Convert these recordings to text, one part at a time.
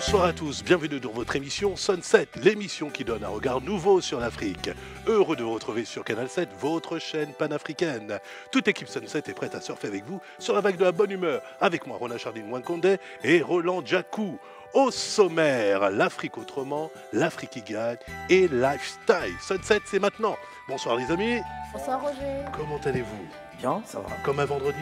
Bonsoir à tous, bienvenue dans votre émission Sunset, l'émission qui donne un regard nouveau sur l'Afrique. Heureux de vous retrouver sur Canal 7, votre chaîne panafricaine. Toute équipe Sunset est prête à surfer avec vous sur la vague de la bonne humeur. Avec moi, Rona Chardine Mwankondé et Roland Djakou. Au sommaire, l'Afrique autrement, l'Afrique qui gagne et lifestyle. Sunset, c'est maintenant. Bonsoir les amis. Bonsoir Roger. Comment allez-vous? Bien, ça va. Comme un vendredi?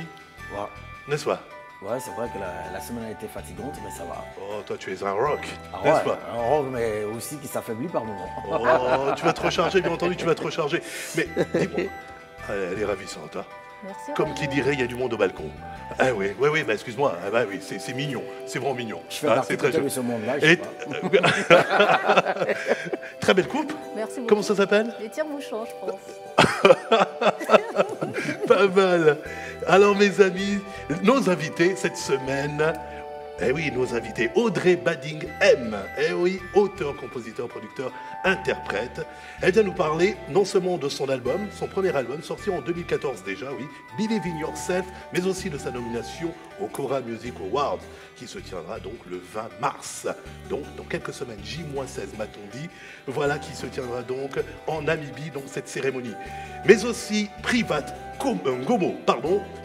Ouais, N'est-ce pas? ouais, c'est vrai que la semaine a été fatigante, mais ça va. Oh, toi tu es un rock, Ah n'est-ce ouais, pas? un rock, mais aussi qui s'affaiblit par moments. Oh, tu vas te recharger, bien entendu, tu vas te recharger. Mais dis-moi, elle est ravissante, hein? Merci. Comme Roger. qui dirait, il y a du monde au balcon. Ah oui, bah excuse-moi, ah bah oui, c'est mignon, c'est vraiment mignon. Je fais Ah, partie c'est très peut-être joli. de ce monde-là, je Et- sais pas. Très belle coupe. Merci beaucoup. Comment ça s'appelle? Les tire-bouchons, je pense. Pas mal. Alors mes amis, nos invités cette semaine, eh oui, nos invités, Audrey Bading M, eh oui, auteur, compositeur, producteur, interprète. Elle vient nous parler non seulement de son album, son premier album, sorti en 2014 déjà, oui, Believe in Yourself, mais aussi de sa nomination au Cora Music Awards, qui se tiendra donc le 20 mars. Donc dans quelques semaines, J-16 m'a-t-on dit, voilà qui se tiendra donc en Namibie, donc cette cérémonie. Mais aussi Private Ngomo,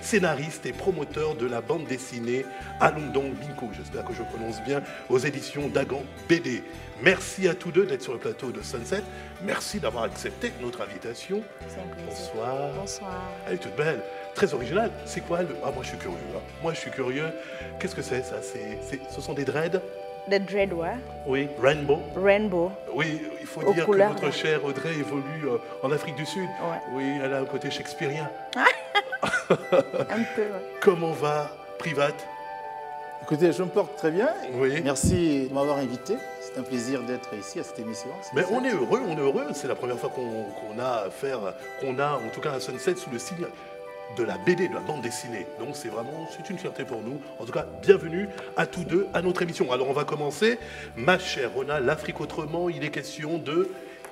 scénariste et promoteur de la bande dessinée Alundong Binko, j'espère que je prononce bien, aux éditions Dagan BD. Merci à tous deux d'être sur le plateau de Sunset. Merci d'avoir accepté notre invitation. C'est un plaisir. Bonsoir. Bonsoir. Elle est toute belle, très originale. C'est quoi le... Ah, moi je suis curieux. Hein. Moi je suis curieux. Qu'est-ce que c'est ça? Ce sont des dreads? The Dread, ouais. Oui, Rainbow. Rainbow. Oui, il faut Aux dire couleurs, que notre ouais. chère Audrey évolue en Afrique du Sud. Ouais. Oui, elle a un côté shakespearien. Un peu, ouais. Comment va Private? Écoutez, je me porte très bien. Oui. Merci de m'avoir invité. C'est un plaisir d'être ici à cette émission. Mais on est heureux. C'est la première fois qu'on a affaire, qu'on a en tout cas un Sunset sous le signe de la BD, de la bande dessinée. Donc c'est une fierté pour nous. En tout cas, bienvenue à tous deux à notre émission. Alors on va commencer. Ma chère Rona, l'Afrique autrement, il est question de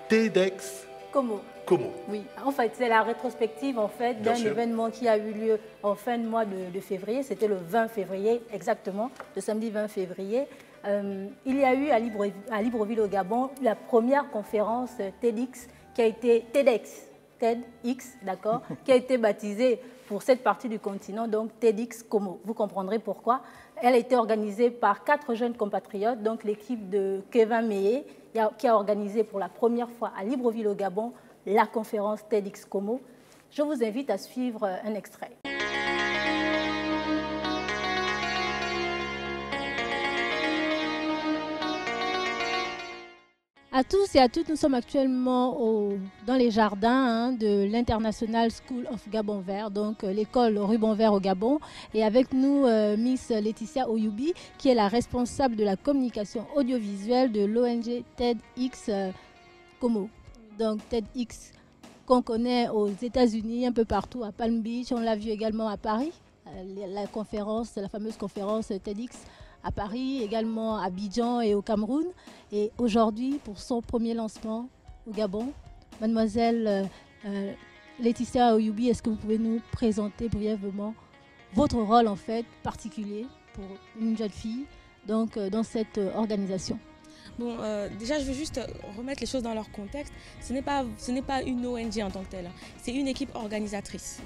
TEDx Como. Como. Oui, en fait, c'est la rétrospective en fait Bien d'un sûr. événement qui a eu lieu en fin de mois de février. C'était le 20 février, exactement, le samedi 20 février. Il y a eu à Libreville au Gabon la première conférence TEDx qui a été TEDx, d'accord, qui a été baptisée pour cette partie du continent, donc TEDx Como. Vous comprendrez pourquoi. Elle a été organisée par 4 jeunes compatriotes, donc l'équipe de Kevin Meye, qui a organisé pour la première fois à Libreville au Gabon la conférence TEDx Como. Je vous invite à suivre un extrait. À tous et à toutes, nous sommes actuellement dans les jardins de l'International School of Gabon Vert, donc l'école Ruban Vert au Gabon. Et avec nous, Miss Laetitia Oyubi, qui est la responsable de la communication audiovisuelle de l'ONG TEDx Como. Donc TEDx qu'on connaît aux États-Unis, un peu partout, à Palm Beach. On l'a vu également à Paris, la fameuse conférence TEDx à Paris, également à Abidjan et au Cameroun. Et aujourd'hui, pour son premier lancement au Gabon, mademoiselle Laetitia Oyubi, est-ce que vous pouvez nous présenter brièvement votre rôle en fait particulier pour une jeune fille donc, dans cette organisation? Bon, déjà, je veux juste remettre les choses dans leur contexte. Ce n'est pas une ONG en tant que telle. C'est une équipe organisatrice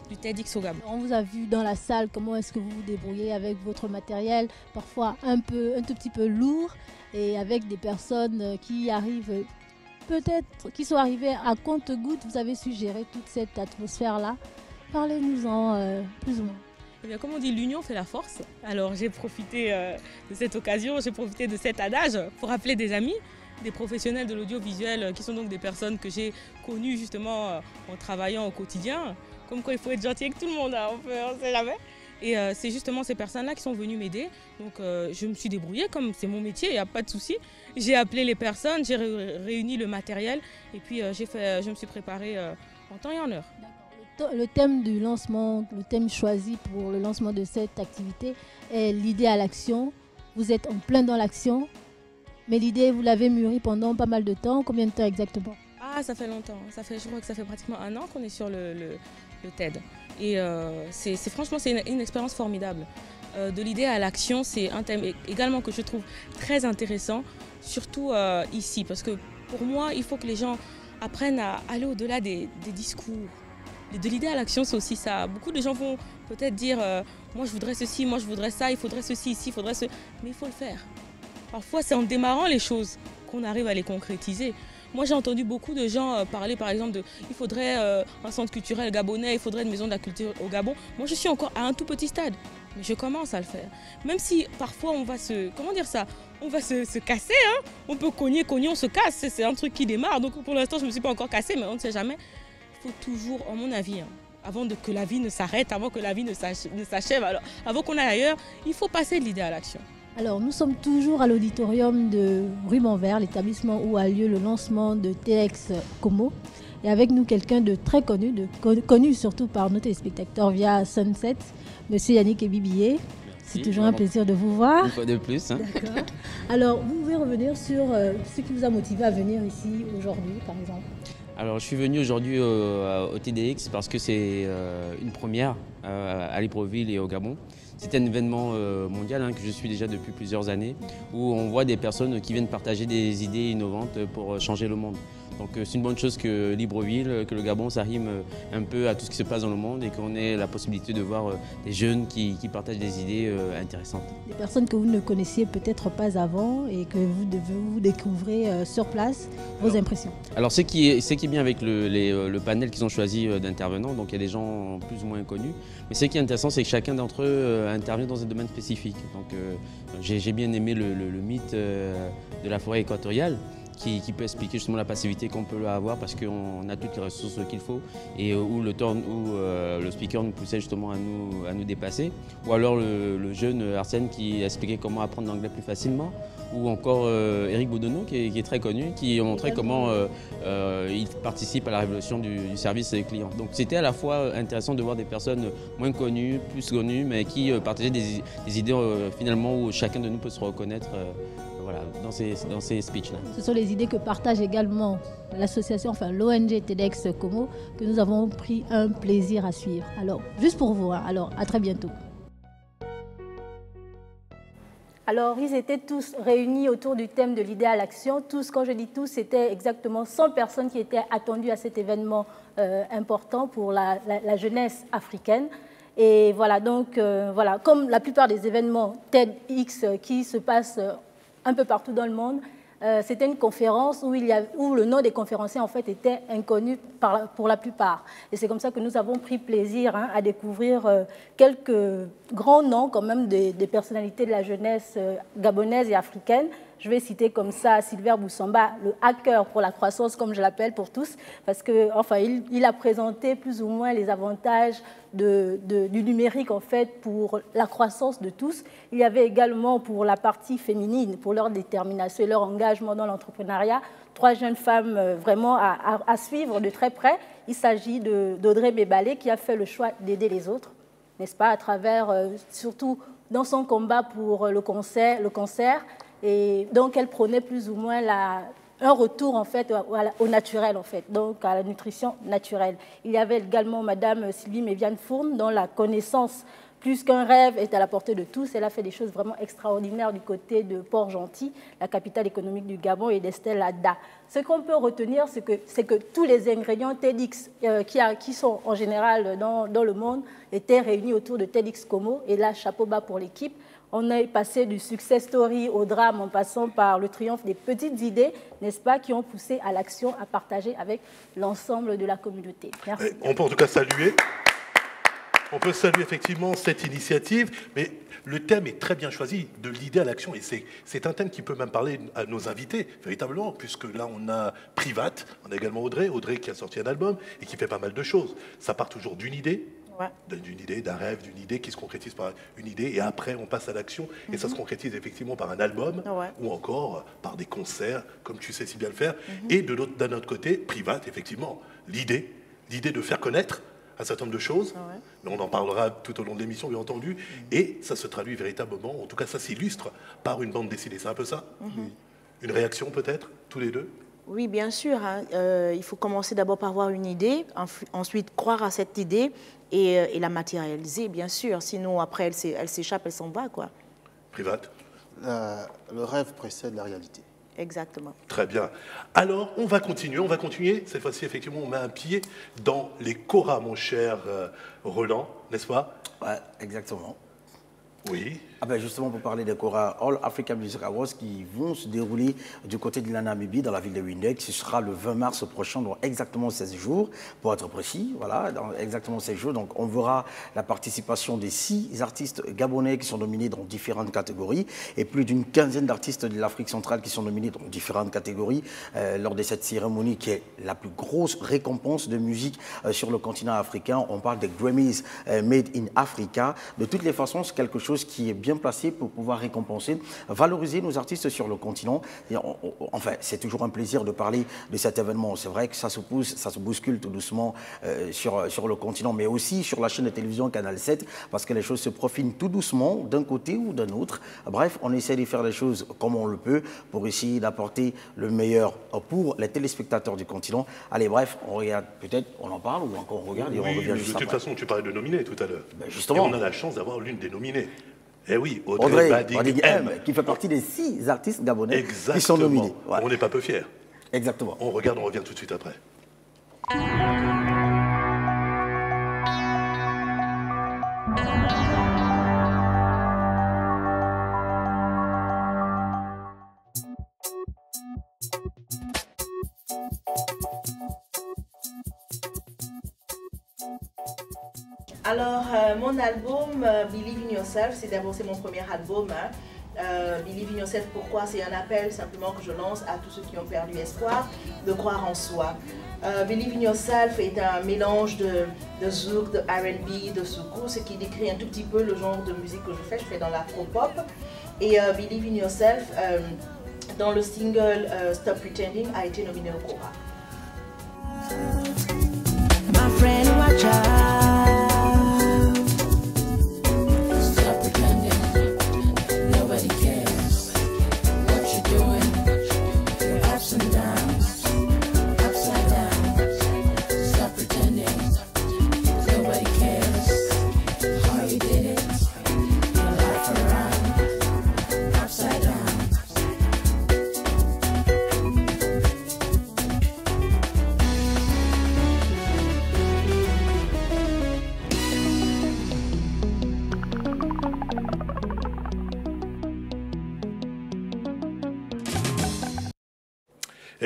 du TEDx au Gabon. On vous a vu dans la salle, comment est-ce que vous vous débrouillez avec votre matériel, parfois un tout petit peu lourd, et avec des personnes qui arrivent, peut-être, qui sont arrivées à compte-gouttes. Vous avez su gérer toute cette atmosphère-là. Parlez-nous-en plus ou moins. Eh bien, comme on dit, l'union fait la force. Alors, j'ai profité de cette occasion, j'ai profité de cet adage pour appeler des amis, des professionnels de l'audiovisuel qui sont donc des personnes que j'ai connues justement en travaillant au quotidien. Comme quoi, il faut être gentil avec tout le monde, hein, on ne sait jamais. Et c'est justement ces personnes-là qui sont venues m'aider. Donc, je me suis débrouillée, comme c'est mon métier, il n'y a pas de souci. J'ai appelé les personnes, j'ai réuni le matériel et puis je me suis préparée en temps et en heure. Le thème du lancement, le thème choisi pour le lancement de cette activité est l'idée à l'action. Vous êtes en plein dans l'action, mais l'idée, vous l'avez mûrie pendant pas mal de temps. Combien de temps exactement? Ah, ça fait longtemps. Je crois que ça fait pratiquement 1 an qu'on est sur le TED. Et franchement, c'est une expérience formidable. de l'idée à l'action, c'est un thème également que je trouve très intéressant, surtout ici, parce que pour moi, il faut que les gens apprennent à aller au-delà des discours. De l'idée à l'action, c'est aussi ça. Beaucoup de gens vont peut-être dire moi je voudrais ceci, moi je voudrais ça, il faudrait ceci ici, il faudrait ce... Mais il faut le faire. Parfois, c'est en démarrant les choses qu'on arrive à les concrétiser. Moi, j'ai entendu beaucoup de gens parler, par exemple, de il faudrait un centre culturel gabonais, il faudrait une maison de la culture au Gabon. Moi, je suis encore à un tout petit stade, mais je commence à le faire. Même si parfois, on va se... Comment dire ça? On va se casser, hein? On peut cogner, on se casse. C'est un truc qui démarre. Donc, pour l'instant, je ne me suis pas encore cassée, mais on ne sait jamais. Il faut toujours, à mon avis, hein, avant que la vie ne s'arrête, avant que la vie ne s'achève, avant qu'on aille ailleurs, il faut passer de l'idée à l'action. Alors, nous sommes toujours à l'auditorium de Ruban Vert, l'établissement où a lieu le lancement de TEDx Como. Et avec nous, quelqu'un de très connu, connu surtout par nos téléspectateurs via Sunset, Monsieur Yannick Ebibié. C'est toujours un plaisir de vous voir. Une fois de plus. Hein. D'accord. Alors, vous pouvez revenir sur ce qui vous a motivé à venir ici aujourd'hui, par exemple? Alors, je suis venu aujourd'hui au TEDx parce que c'est une première à Libreville et au Gabon. C'est un événement mondial que je suis déjà depuis plusieurs années où on voit des personnes qui viennent partager des idées innovantes pour changer le monde. Donc c'est une bonne chose que Libreville, que le Gabon s'arrime un peu à tout ce qui se passe dans le monde et qu'on ait la possibilité de voir des jeunes qui partagent des idées intéressantes. Des personnes que vous ne connaissiez peut-être pas avant et que vous découvrez sur place, vos impressions. Alors ce qui est bien avec le panel qu'ils ont choisi d'intervenants, donc il y a des gens plus ou moins connus, mais ce qui est intéressant c'est que chacun d'entre eux intervient dans un domaine spécifique. Donc j'ai bien aimé le mythe de la forêt équatoriale. Qui peut expliquer justement la passivité qu'on peut avoir parce qu'on a toutes les ressources qu'il faut et où le speaker nous poussait justement à nous dépasser. Ou alors le jeune Arsène qui expliquait comment apprendre l'anglais plus facilement. Ou encore Éric Boudonneau qui est très connu, qui a montré comment il participe à la révolution du service client. Donc c'était à la fois intéressant de voir des personnes moins connues, plus connues, mais qui partageaient des idées finalement où chacun de nous peut se reconnaître. Voilà, dans ces speeches-là. Ce sont les idées que partage également l'association, enfin l'ONG TEDx Como, que nous avons pris un plaisir à suivre. Alors, juste pour vous, alors à très bientôt. Alors, ils étaient tous réunis autour du thème de l'idée à l'action. Tous, quand je dis tous, c'était exactement 100 personnes qui étaient attendues à cet événement important pour la jeunesse africaine. Et voilà, donc, voilà, comme la plupart des événements TEDx qui se passent un peu partout dans le monde, c'était une conférence où le nom des conférenciers en fait était inconnu pour la plupart. Et c'est comme ça que nous avons pris plaisir à découvrir quelques grands noms quand même des personnalités de la jeunesse gabonaise et africaine. Je vais citer comme ça Silver Boussamba, le hacker pour la croissance, comme je l'appelle pour tous, parce que enfin, il a présenté plus ou moins les avantages du numérique en fait pour la croissance de tous. Il y avait également pour la partie féminine, pour leur détermination et leur engagement dans l'entrepreneuriat, 3 jeunes femmes vraiment à suivre de très près. Il s'agit d'Audrey Bébalé qui a fait le choix d'aider les autres, n'est-ce pas, à travers, surtout dans son combat pour le cancer. Et donc, elle prônait plus ou moins un retour en fait, au naturel, en fait, donc à la nutrition naturelle. Il y avait également Madame Sylvie Méviane-Fourne, dont la connaissance, plus qu'un rêve, est à la portée de tous. Elle a fait des choses vraiment extraordinaires du côté de Port-Gentil, la capitale économique du Gabon, et d'Estelle Adda. Ce qu'on peut retenir, c'est que tous les ingrédients TEDx qui sont en général dans le monde étaient réunis autour de TEDx Como. Et là, chapeau bas pour l'équipe. On est passé du success story au drame en passant par le triomphe des petites idées, n'est-ce pas, qui ont poussé à l'action, à partager avec l'ensemble de la communauté. Merci. On peut en tout cas saluer. On peut saluer effectivement cette initiative, mais le thème est très bien choisi, de l'idée à l'action. Et c'est un thème qui peut même parler à nos invités, véritablement, puisque là, on a Privat, on a également Audrey qui a sorti un album et qui fait pas mal de choses. Ça part toujours d'une idée. Ouais. D'une idée, d'un rêve, d'une idée qui se concrétise par une idée, et après on passe à l'action, et ça se concrétise effectivement par un album, ou encore par des concerts, comme tu sais si bien le faire, et d'un autre côté, Privat, effectivement, l'idée de faire connaître un certain nombre de choses, mais on en parlera tout au long de l'émission, bien entendu, et ça se traduit véritablement, en tout cas ça s'illustre par une bande dessinée, c'est un peu ça? Une réaction peut-être, tous les deux? Oui, bien sûr. Hein. Il faut commencer d'abord par avoir une idée, ensuite croire à cette idée et la matérialiser, bien sûr. Sinon, après, elle s'échappe, elle s'en va, quoi. Private. Le rêve précède la réalité. Exactement. Très bien. Alors, on va continuer. Cette fois-ci, effectivement, on met un pied dans les koras, mon cher Roland, n'est-ce pas? Ouais, exactement. Oui. Ah ben justement, pour parler des Kora All Africa Music Awards qui vont se dérouler du côté de la Namibie, dans la ville de Windhoek, ce sera le 20 mars prochain, donc exactement 16 jours, pour être précis, voilà, dans exactement 16 jours. Donc on verra la participation des 6 artistes gabonais qui sont nominés dans différentes catégories et plus d'une quinzaine d'artistes de l'Afrique centrale qui sont nominés dans différentes catégories lors de cette cérémonie qui est la plus grosse récompense de musique sur le continent africain. On parle des Grammys Made in Africa. De toutes les façons, c'est quelque chose qui est bien placé pour pouvoir récompenser, valoriser nos artistes sur le continent. Et enfin, c'est toujours un plaisir de parler de cet événement. C'est vrai que ça se pousse, ça se bouscule tout doucement sur le continent, mais aussi sur la chaîne de télévision Canal 7, parce que les choses se profilent tout doucement d'un côté ou d'un autre. Bref, on essaie de faire les choses comme on le peut pour essayer d'apporter le meilleur pour les téléspectateurs du continent. Allez, bref, on regarde peut-être, on en parle ou encore on regarde et on revient juste après. De toute façon, tu parlais de nominés tout à l'heure. Ben justement. Et on a la chance d'avoir l'une des nominées. Eh oui, Audrey Bading M, qui fait partie des 6 artistes gabonais exactement. qui sont nominés. Ouais. On n'est pas peu fiers. Exactement. On regarde, on revient tout de suite après. Alors, mon album Believe in Yourself, c'est mon premier album. Hein. Believe in Yourself, pourquoi? C'est un appel simplement que je lance à tous ceux qui ont perdu espoir de croire en soi. Believe in Yourself est un mélange de zouk, de R&B, de soukous, ce qui décrit un tout petit peu le genre de musique que je fais. Je fais dans l'afro-pop. Et Believe in Yourself, dans le single Stop Pretending, a été nominé au Kora. My friend, watch out.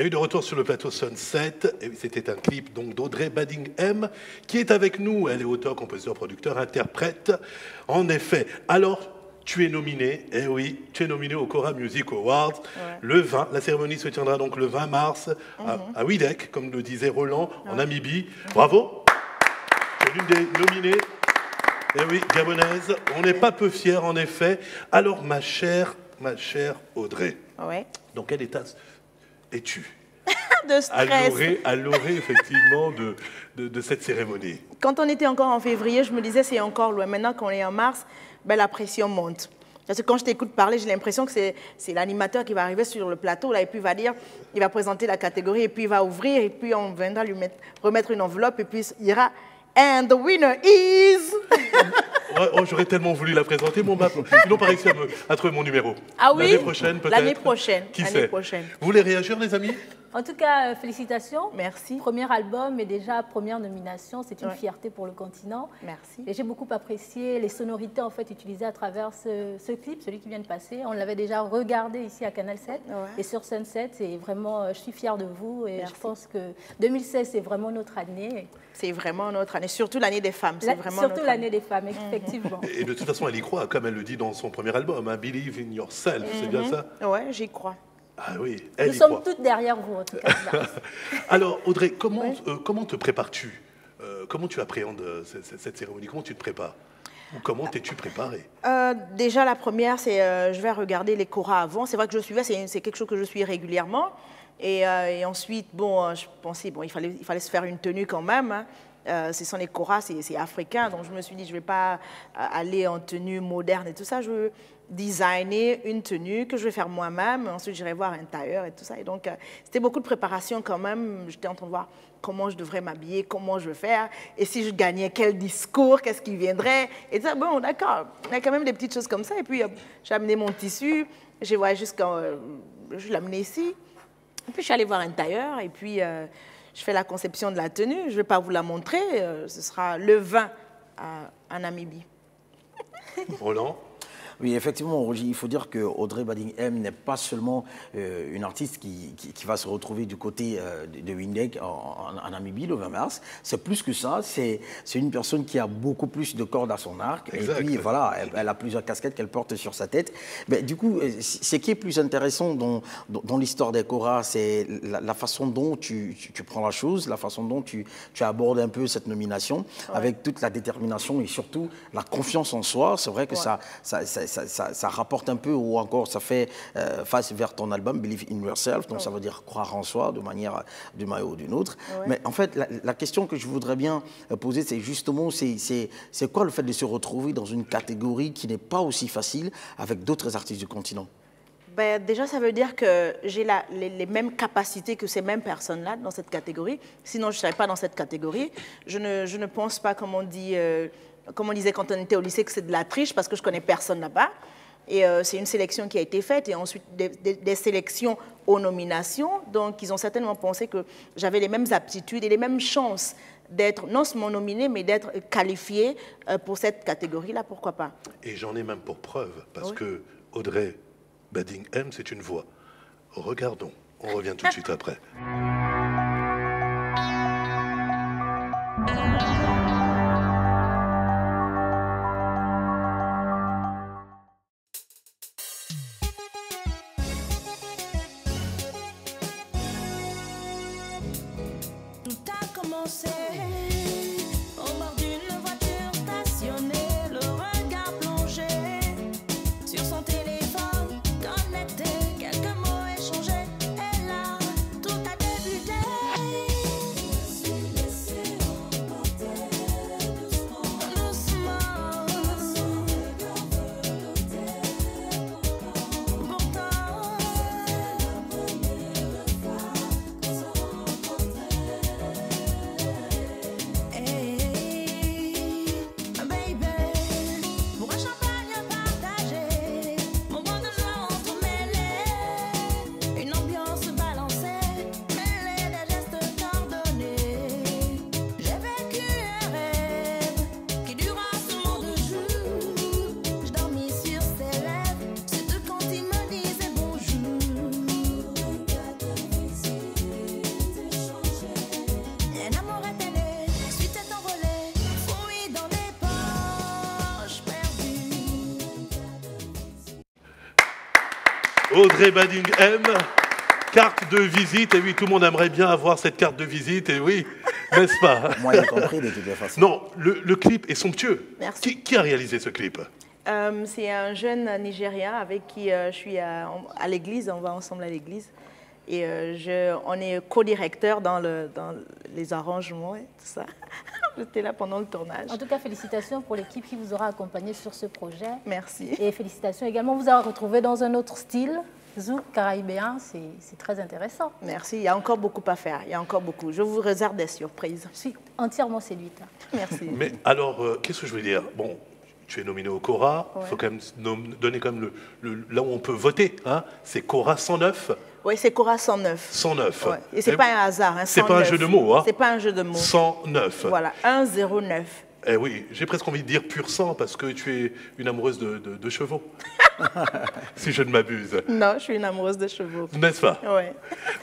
Et de retour sur le plateau Sunset, c'était un clip donc d'Audrey Bading M qui est avec nous. Elle est auteur, compositeur, producteur, interprète. En effet, alors tu es nominé, eh oui, tu es nominé au Kora Music Awards le 20. La cérémonie se tiendra donc le 20 mars à Windhoek, comme le disait Roland, en Namibie. Bravo, tu es l'une des nominées. Eh oui, gabonaise, on n'est pas peu fiers en effet. Alors ma chère Audrey, dans quel état es-tu de stress. À l'orée effectivement de cette cérémonie? Quand on était encore en février, je me disais c'est encore loin. Maintenant qu'on est en mars, ben, la pression monte. Parce que quand je t'écoute parler, j'ai l'impression que c'est l'animateur qui va arriver sur le plateau là, et puis il va présenter la catégorie et puis il va ouvrir et puis on viendra lui remettre une enveloppe et puis il ira « And the winner is... » Oh, j'aurais tellement voulu la présenter, mon bas. Ils n'ont pas réussi à trouver mon numéro. Ah oui? L'année prochaine, peut-être. L'année prochaine. Qui sait? Vous voulez réagir, les amis? En tout cas, félicitations. Merci. Premier album et déjà première nomination, c'est une fierté pour le continent. Merci. Et j'ai beaucoup apprécié les sonorités en fait utilisées à travers ce clip, celui qui vient de passer. On l'avait déjà regardé ici à Canal 7 et sur Sunset. Et vraiment, je suis fière de vous et je pense que 2016, c'est vraiment notre année. C'est vraiment notre année, surtout l'année des femmes. Surtout l'année des femmes, effectivement. Et de toute façon, elle y croit, comme elle le dit dans son premier album, hein, Believe in Yourself, c'est bien ça? Oui, j'y crois. Ah oui, elle Nous y sommes croit. toutes derrière vous, en tout cas. Alors, Audrey, comment te prépares-tu? Comment tu appréhendes cette cérémonie? Comment tu te prépares? Ou comment t'es-tu préparée? Déjà, la première, c'est je vais regarder les koras avant. C'est vrai que je suivais, c'est quelque chose que je suis régulièrement. Et ensuite, bon, je pensais, bon, il fallait se faire une tenue quand même. Hein. ce sont les koras, c'est africain. Donc je me suis dit, je ne vais pas aller en tenue moderne et tout ça. Je veux designer une tenue que je vais faire moi-même. Ensuite, j'irai voir un tailleur et tout ça. Et donc, c'était beaucoup de préparation quand même. J'étais en train de voir comment je devrais m'habiller, comment je vais faire. Et si je gagnais, quel discours, qu'est-ce qui viendrait. Et ça, bon, d'accord. Il y a quand même des petites choses comme ça. Et puis, j'ai amené mon tissu. J'ai voyé jusqu'en... je l'ai amené ici. Et puis, je suis allée voir un tailleur. Et puis, je fais la conception de la tenue. Je ne vais pas vous la montrer. Ce sera le 20 en Namibie. Roland? Oui, effectivement, Roger, il faut dire que Audrey Bading M n'est pas seulement une artiste qui va se retrouver du côté de Windhoek en Namibie le 20 mars. C'est plus que ça, c'est une personne qui a beaucoup plus de cordes à son arc. Exact. Et puis voilà, elle a plusieurs casquettes qu'elle porte sur sa tête. Mais du coup, ce qui est plus intéressant dans l'histoire des koras, c'est la façon dont tu prends la chose, la façon dont tu abordes un peu cette nomination, avec toute la détermination et surtout la confiance en soi. C'est vrai que ça rapporte un peu, ou encore ça fait face vers ton album Believe in Yourself, donc ça veut dire croire en soi de manière d'une manière ou d'une autre. Mais en fait, la question que je voudrais bien poser, c'est justement, c'est quoi le fait de se retrouver dans une catégorie qui n'est pas aussi facile avec d'autres artistes du continent? Ben, déjà, ça veut dire que j'ai les mêmes capacités que ces mêmes personnes-là dans cette catégorie. Sinon, je ne serais pas dans cette catégorie. Je ne pense pas, comme on dit... comme on disait quand on était au lycée, que c'est de la triche parce que je ne connais personne là-bas. Et c'est une sélection qui a été faite et ensuite des sélections aux nominations. Donc, ils ont certainement pensé que j'avais les mêmes aptitudes et les mêmes chances d'être non seulement nominée, mais d'être qualifiée pour cette catégorie-là, pourquoi pas. Et j'en ai même pour preuve, parce que Audrey Bading M, c'est une voix. Regardons, on revient tout de suite après. Audrey Bading M, carte de visite. Et oui, tout le monde aimerait bien avoir cette carte de visite. Et oui, n'est-ce pas? Moi, j'ai compris de toute façon. Non, le clip est somptueux. Merci. Qui a réalisé ce clip? C'est un jeune Nigérien avec qui je suis à l'église. On va ensemble à l'église. Et on est co-directeur dans les arrangements et tout ça. J'étais là pendant le tournage. En tout cas, félicitations pour l'équipe qui vous aura accompagné sur ce projet. Merci. Et félicitations également, vous avoir retrouvé dans un autre style, zouk caribéen, c'est très intéressant. Merci, il y a encore beaucoup à faire, il y a encore beaucoup. Je vous réserve des surprises. Je suis entièrement séduite. Merci. Mais alors, qu'est-ce que je veux dire? Bon, tu es nominé au Cora, il faut quand même donner quand même là où on peut voter, hein? C'est Cora 109. Oui, c'est Cora 109. 109. Ouais. Et c'est pas un hasard. Hein, c'est pas un jeu de mots. Hein. C'est pas un jeu de mots. 109. Voilà, 109. Eh oui, j'ai presque envie de dire pur sang parce que tu es une amoureuse de chevaux. Si je ne m'abuse. Non, je suis une amoureuse de chevaux. N'est-ce pas? Oui.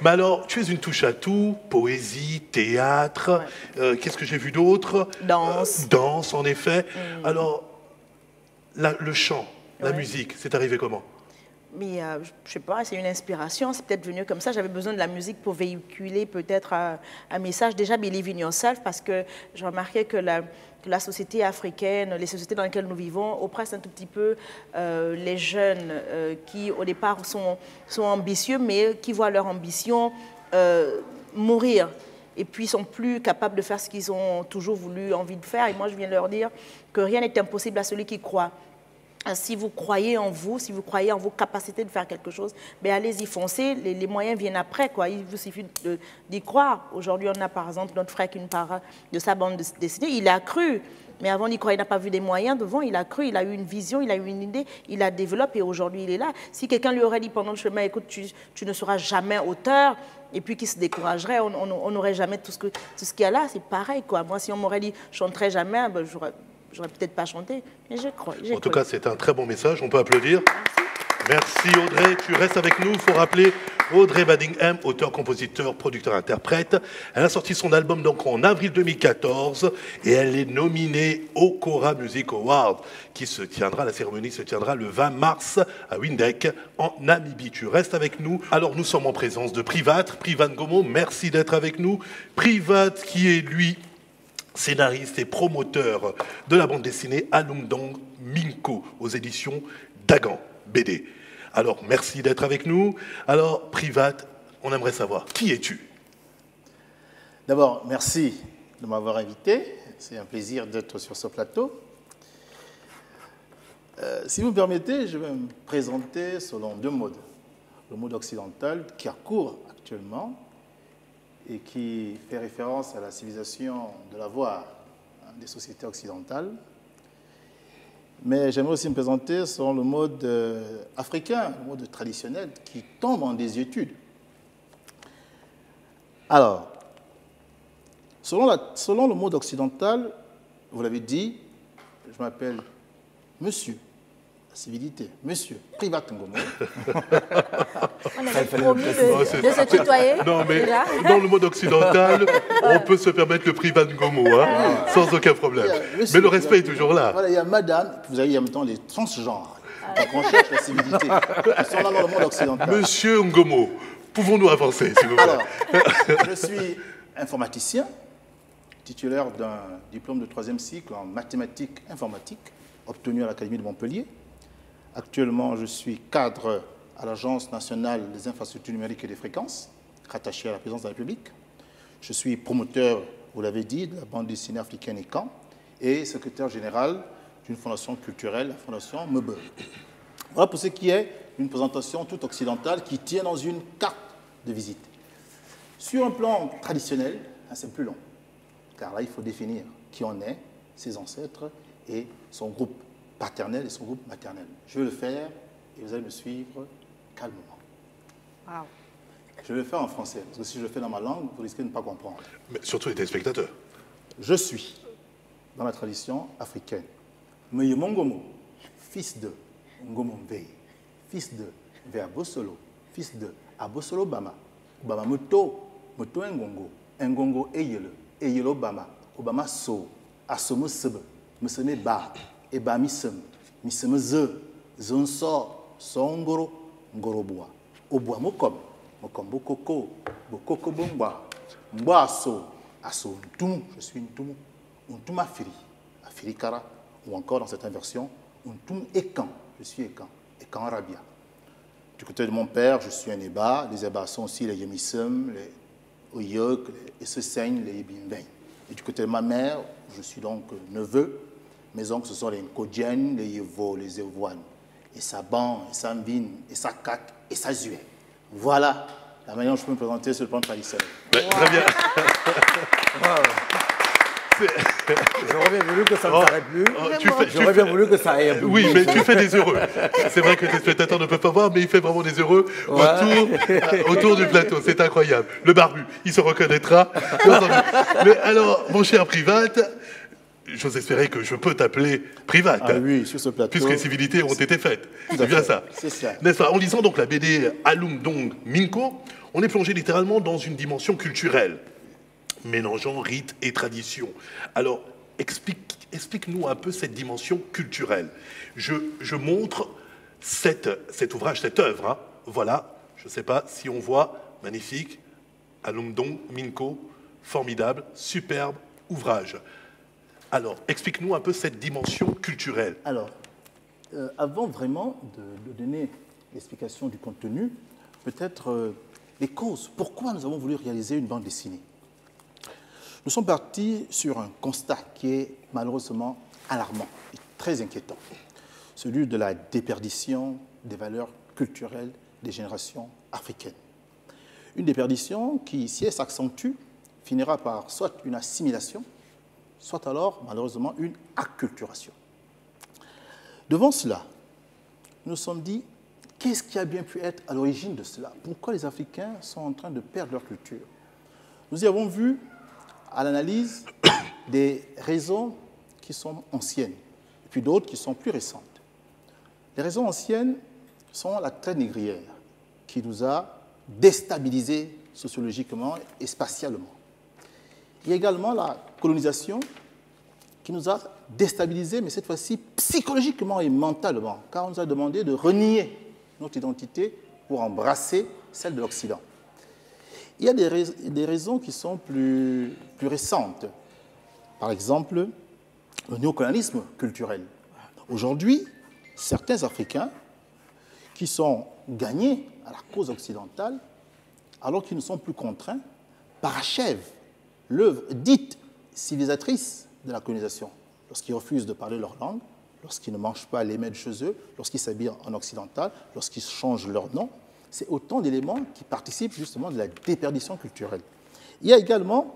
Mais alors, tu es une touche à tout, poésie, théâtre, qu'est-ce que j'ai vu d'autre? Danse. Danse, en effet. Alors, le chant, la musique, c'est arrivé comment? Mais je ne sais pas, c'est une inspiration, c'est peut-être venu comme ça. J'avais besoin de la musique pour véhiculer peut-être un message. Déjà, Believe in Yourself, parce que je remarquais que la société africaine, les sociétés dans lesquelles nous vivons, oppressent un tout petit peu les jeunes qui, au départ, sont ambitieux, mais qui voient leur ambition mourir. et puis ils sont plus capables de faire ce qu'ils ont toujours envie de faire. Et moi, je viens leur dire que rien n'est impossible à celui qui croit. Si vous croyez en vous, si vous croyez en vos capacités de faire quelque chose, ben allez-y, foncez, les moyens viennent après, quoi. Il vous suffit d'y croire. Aujourd'hui, on a par exemple notre frère qui nous parle de sa bande dessinée, il a cru, mais avant d'y croire, il n'a pas vu des moyens devant, il a cru, il a eu une vision, il a eu une idée, il la développe et aujourd'hui il est là. Si quelqu'un lui aurait dit pendant le chemin, écoute, tu ne seras jamais auteur, et puis qu'il se découragerait, on n'aurait jamais tout ce qu'il y a là, c'est pareil, quoi. Moi, si on m'aurait dit, je ne chanterai jamais, ben, j'aurais peut-être pas chanté, mais je crois. En tout cas, c'est un très bon message, on peut applaudir. Merci Audrey, tu restes avec nous. Il faut rappeler Audrey Badingham, auteur, compositeur, producteur, interprète. Elle a sorti son album donc en avril 2014 et elle est nominée au Kora Music Award la cérémonie se tiendra le 20 mars à Windhoek en Namibie. Tu restes avec nous. Alors nous sommes en présence de Privat Ngomo, merci d'être avec nous. Privat qui est lui scénariste et promoteur de la bande dessinée Alumdong Minko aux éditions Dagan BD. Alors, merci d'être avec nous. Alors, Privat, on aimerait savoir, qui es-tu? D'abord, merci de m'avoir invité. C'est un plaisir d'être sur ce plateau. Si vous me permettez, je vais me présenter selon deux modes. Le mode occidental qui accourt actuellement et qui fait référence à la civilisation de l'avoir des sociétés occidentales. Mais j'aimerais aussi me présenter selon le mode africain, le mode traditionnel, qui tombe en désuétude. Alors, selon le mode occidental, vous l'avez dit, je m'appelle Monsieur, la civilité, Monsieur Privat Ngomo. On avait promis de se tutoyer. Non, mais dans le mode occidental, on peut se permettre le Privat Ngomo, hein, sans aucun problème. Mais le respect est toujours là. Voilà, il y a madame, vous avez en même temps les transgenres. Donc on cherche la civilité. Ils sont là dans le monde occidental. Monsieur Ngomo, pouvons-nous avancer, s'il vous plaît? Alors, je suis informaticien, titulaire d'un diplôme de 3e cycle en mathématiques informatiques, obtenu à l'Académie de Montpellier. Actuellement, je suis cadre à l'Agence nationale des infrastructures numériques et des fréquences, rattaché à la présidence de la République. Je suis promoteur, vous l'avez dit, de la bande dessinée africaine ECAN et secrétaire général d'une fondation culturelle, la fondation Mebe. Voilà pour ce qui est d'une présentation toute occidentale qui tient dans une carte de visite. Sur un plan traditionnel, c'est plus long, car là, il faut définir qui on est, ses ancêtres et son groupe paternel et son groupe maternel. Je vais le faire et vous allez me suivre calmement. Wow. Je vais le faire en français, parce que si je le fais dans ma langue, vous risquez de ne pas comprendre. Mais surtout les téléspectateurs. Je suis, dans la tradition africaine, Meyemongomo, Ngomo, fils de Ngomo Mvei, fils de Veabosolo, fils de Abosolo Bama, Bama Moto Ngongo, Ngongo Eyele, Eyele Obama, Obama So, Asomo Sebe, Meseme Ba, Eba Misem, Miseme Ze, Zonso, Songoro, Ngoroboa, Oboa Mokom, Mokom Bokoko, Bokoko Bomba, Mboa Aso, Aso Ntumu, je suis Ntumu, Ntumu Afiri, Afiri Kara, ou encore dans cette inversion, Ntumu Ekan, je suis Ekan, Ekan Arabia. Du côté de mon père, je suis un Eba, les Ebas sont aussi les Yemisem, les Oyok, les Esseigne, les Yebimben. Et du côté de ma mère, je suis donc neveu. Mes oncles, ce sont les Nkodjen, les Yevo, les Evoine, et Saban, et Sambin, et Sakat, et Sazué. Voilà la manière dont je peux me présenter sur le plan traditionnel. Ouais, très bien. J'aurais bien voulu que ça ne s'arrête plus. J'aurais bien voulu que ça aille un peu. Oui, mais tu fais des heureux. C'est vrai que les spectateurs ne peuvent pas voir, mais il fait vraiment des heureux autour du plateau. C'est incroyable. Le barbu, il se reconnaîtra. Mais alors, mon cher Privat, j'ose espérer que je peux t'appeler Privat. Ah oui, sur ce plateau. Puisque les civilités ont été faites. C'est bien ça. C'est ça. N'est-ce pas? En lisant donc la BD Alumdong Minko, on est plongé littéralement dans une dimension culturelle, mélangeant rite et tradition. Alors, explique-nous un peu cette dimension culturelle. Je montre cet ouvrage, cette œuvre. Hein. Voilà, je ne sais pas si on voit, magnifique, Alumdong Minko, formidable, superbe ouvrage. Alors, explique-nous un peu cette dimension culturelle. Alors, avant vraiment de donner l'explication du contenu, peut-être les causes. Pourquoi nous avons voulu réaliser une bande dessinée? nous sommes partis sur un constat qui est malheureusement alarmant et très inquiétant, celui de la déperdition des valeurs culturelles des générations africaines. Une déperdition qui, si elle s'accentue, finira par soit une assimilation, soit alors malheureusement une acculturation. Devant cela, nous nous sommes dit, qu'est-ce qui a bien pu être à l'origine de cela? Pourquoi les Africains sont en train de perdre leur culture? Nous y avons vu à l'analyse des raisons qui sont anciennes, et puis d'autres qui sont plus récentes. Les raisons anciennes sont la traite négrière, qui nous a déstabilisés sociologiquement et spatialement. Il y a également la colonisation qui nous a déstabilisés, mais cette fois-ci psychologiquement et mentalement, car on nous a demandé de renier notre identité pour embrasser celle de l'Occident. Il y a des raisons qui sont plus récentes. Par exemple, le néocolonialisme culturel. Aujourd'hui, certains Africains qui sont gagnés à la cause occidentale, alors qu'ils ne sont plus contraints, parachèvent l'œuvre dite civilisatrice de la colonisation, lorsqu'ils refusent de parler leur langue, lorsqu'ils ne mangent pas les mets de chez eux, lorsqu'ils s'habillent en occidental, lorsqu'ils changent leur nom. C'est autant d'éléments qui participent justement de la déperdition culturelle. Il y a également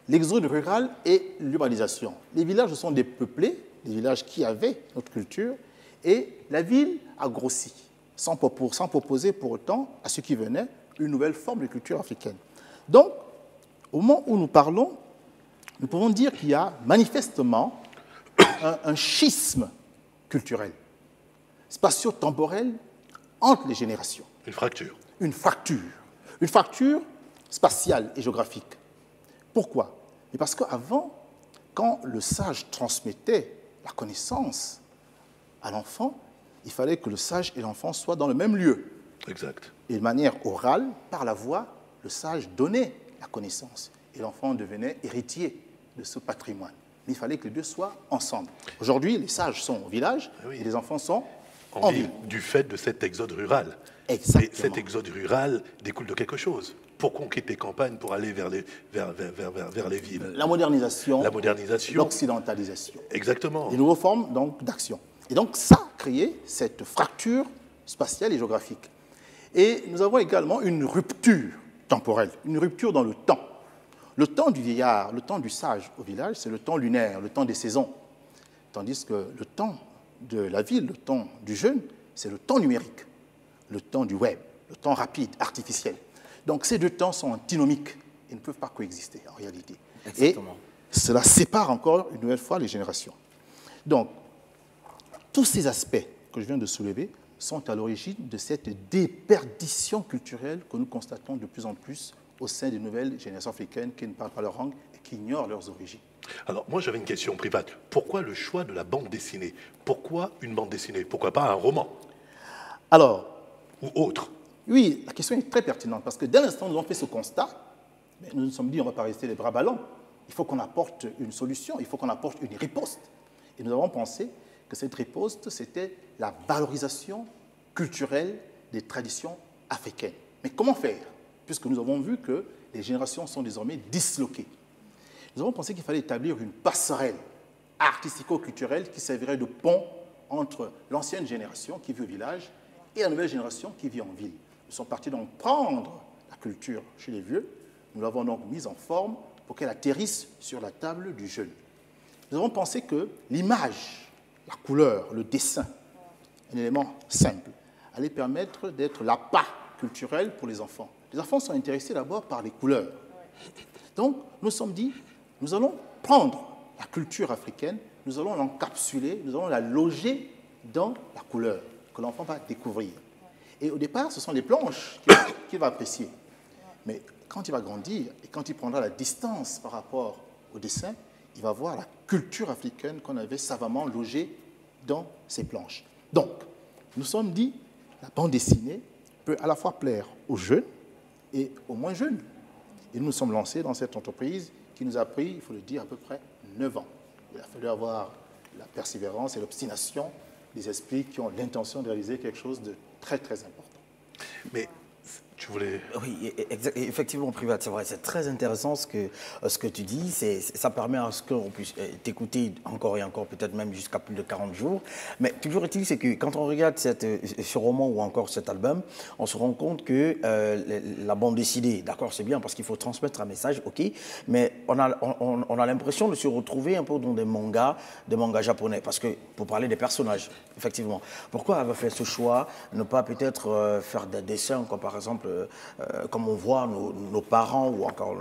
l'exode rural et l'urbanisation. Les villages sont dépeuplés, des villages qui avaient notre culture, et la ville a grossi, sans proposer pour autant à ceux qui venaient une nouvelle forme de culture africaine. Donc, au moment où nous parlons, nous pouvons dire qu'il y a manifestement un schisme culturel, spatio-temporel entre les générations. Une fracture. Une fracture. Une fracture spatiale et géographique. Pourquoi? Et parce qu'avant, quand le sage transmettait la connaissance à l'enfant, il fallait que le sage et l'enfant soient dans le même lieu. Exact. Et de manière orale, par la voix, le sage donnait la connaissance. Et l'enfant devenait héritier de ce patrimoine. Mais il fallait que les deux soient ensemble. Aujourd'hui, les sages sont au village et les enfants sont en ville. Du fait de cet exode rural. Exactement. Et cet exode rural découle de quelque chose. Pourquoi on quitte les campagnes pour aller vers les villes? La modernisation. L'occidentalisation. Exactement. Des nouvelles formes d'action. Et donc, ça a créé cette fracture spatiale et géographique. Et nous avons également une rupture temporelle, une rupture dans le temps. Le temps du vieillard, le temps du sage au village, c'est le temps lunaire, le temps des saisons. Tandis que le temps de la ville, le temps du jeune, c'est le temps numérique, le temps du web, le temps rapide, artificiel. Donc ces deux temps sont antinomiques et ne peuvent pas coexister en réalité. Exactement. Et cela sépare encore une nouvelle fois les générations. Donc, tous ces aspects que je viens de soulever sont à l'origine de cette déperdition culturelle que nous constatons de plus en plus au sein des nouvelles générations africaines qui ne parlent pas leur langue et qui ignorent leurs origines. Alors, moi, j'avais une question private. Pourquoi le choix de la bande dessinée? Pourquoi une bande dessinée? Pourquoi pas un roman? Alors... Ou autre? Oui, la question est très pertinente parce que dès l'instant où nous avons fait ce constat, nous nous sommes dit on ne va pas rester les bras ballants. Il faut qu'on apporte une solution, il faut qu'on apporte une riposte. Et nous avons pensé que cette riposte, c'était la valorisation culturelle des traditions africaines. Mais comment faire? Puisque nous avons vu que les générations sont désormais disloquées. Nous avons pensé qu'il fallait établir une passerelle artistico-culturelle qui servirait de pont entre l'ancienne génération qui vit au village et la nouvelle génération qui vit en ville. Nous sommes partis donc prendre la culture chez les vieux, nous l'avons donc mise en forme pour qu'elle atterrisse sur la table du jeune. Nous avons pensé que l'image, la couleur, le dessin, un élément simple, allait permettre d'être l'appât culturel pour les enfants. Les enfants sont intéressés d'abord par les couleurs. Donc, nous nous sommes dit, nous allons prendre la culture africaine, nous allons l'encapsuler, nous allons la loger dans la couleur que l'enfant va découvrir. Et au départ, ce sont les planches qu'il va apprécier. Mais quand il va grandir et quand il prendra la distance par rapport au dessin, il va voir la culture africaine qu'on avait savamment logée dans ces planches. Donc, nous nous sommes dit, la bande dessinée peut à la fois plaire aux jeunes et aux moins jeunes. Et nous nous sommes lancés dans cette entreprise qui nous a pris, il faut le dire, à peu près 9 ans. Il a fallu avoir la persévérance et l'obstination des esprits qui ont l'intention de réaliser quelque chose de très, très important. Mais Tu voulais... Oui, effectivement, Privat, c'est vrai, c'est très intéressant ce que tu dis. Ça permet à ce qu'on puisse t'écouter encore et encore, peut-être même jusqu'à plus de 40 jours. Mais toujours est-il, c'est que quand on regarde ce roman ou encore cet album, on se rend compte que la bande dessinée, d'accord, c'est bien parce qu'il faut transmettre un message, ok, mais on a l'impression de se retrouver un peu dans des mangas japonais. Parce que, pour parler des personnages, effectivement, pourquoi avoir fait ce choix, ne pas peut-être faire des dessins, comme par exemple, comme on voit nos parents ou encore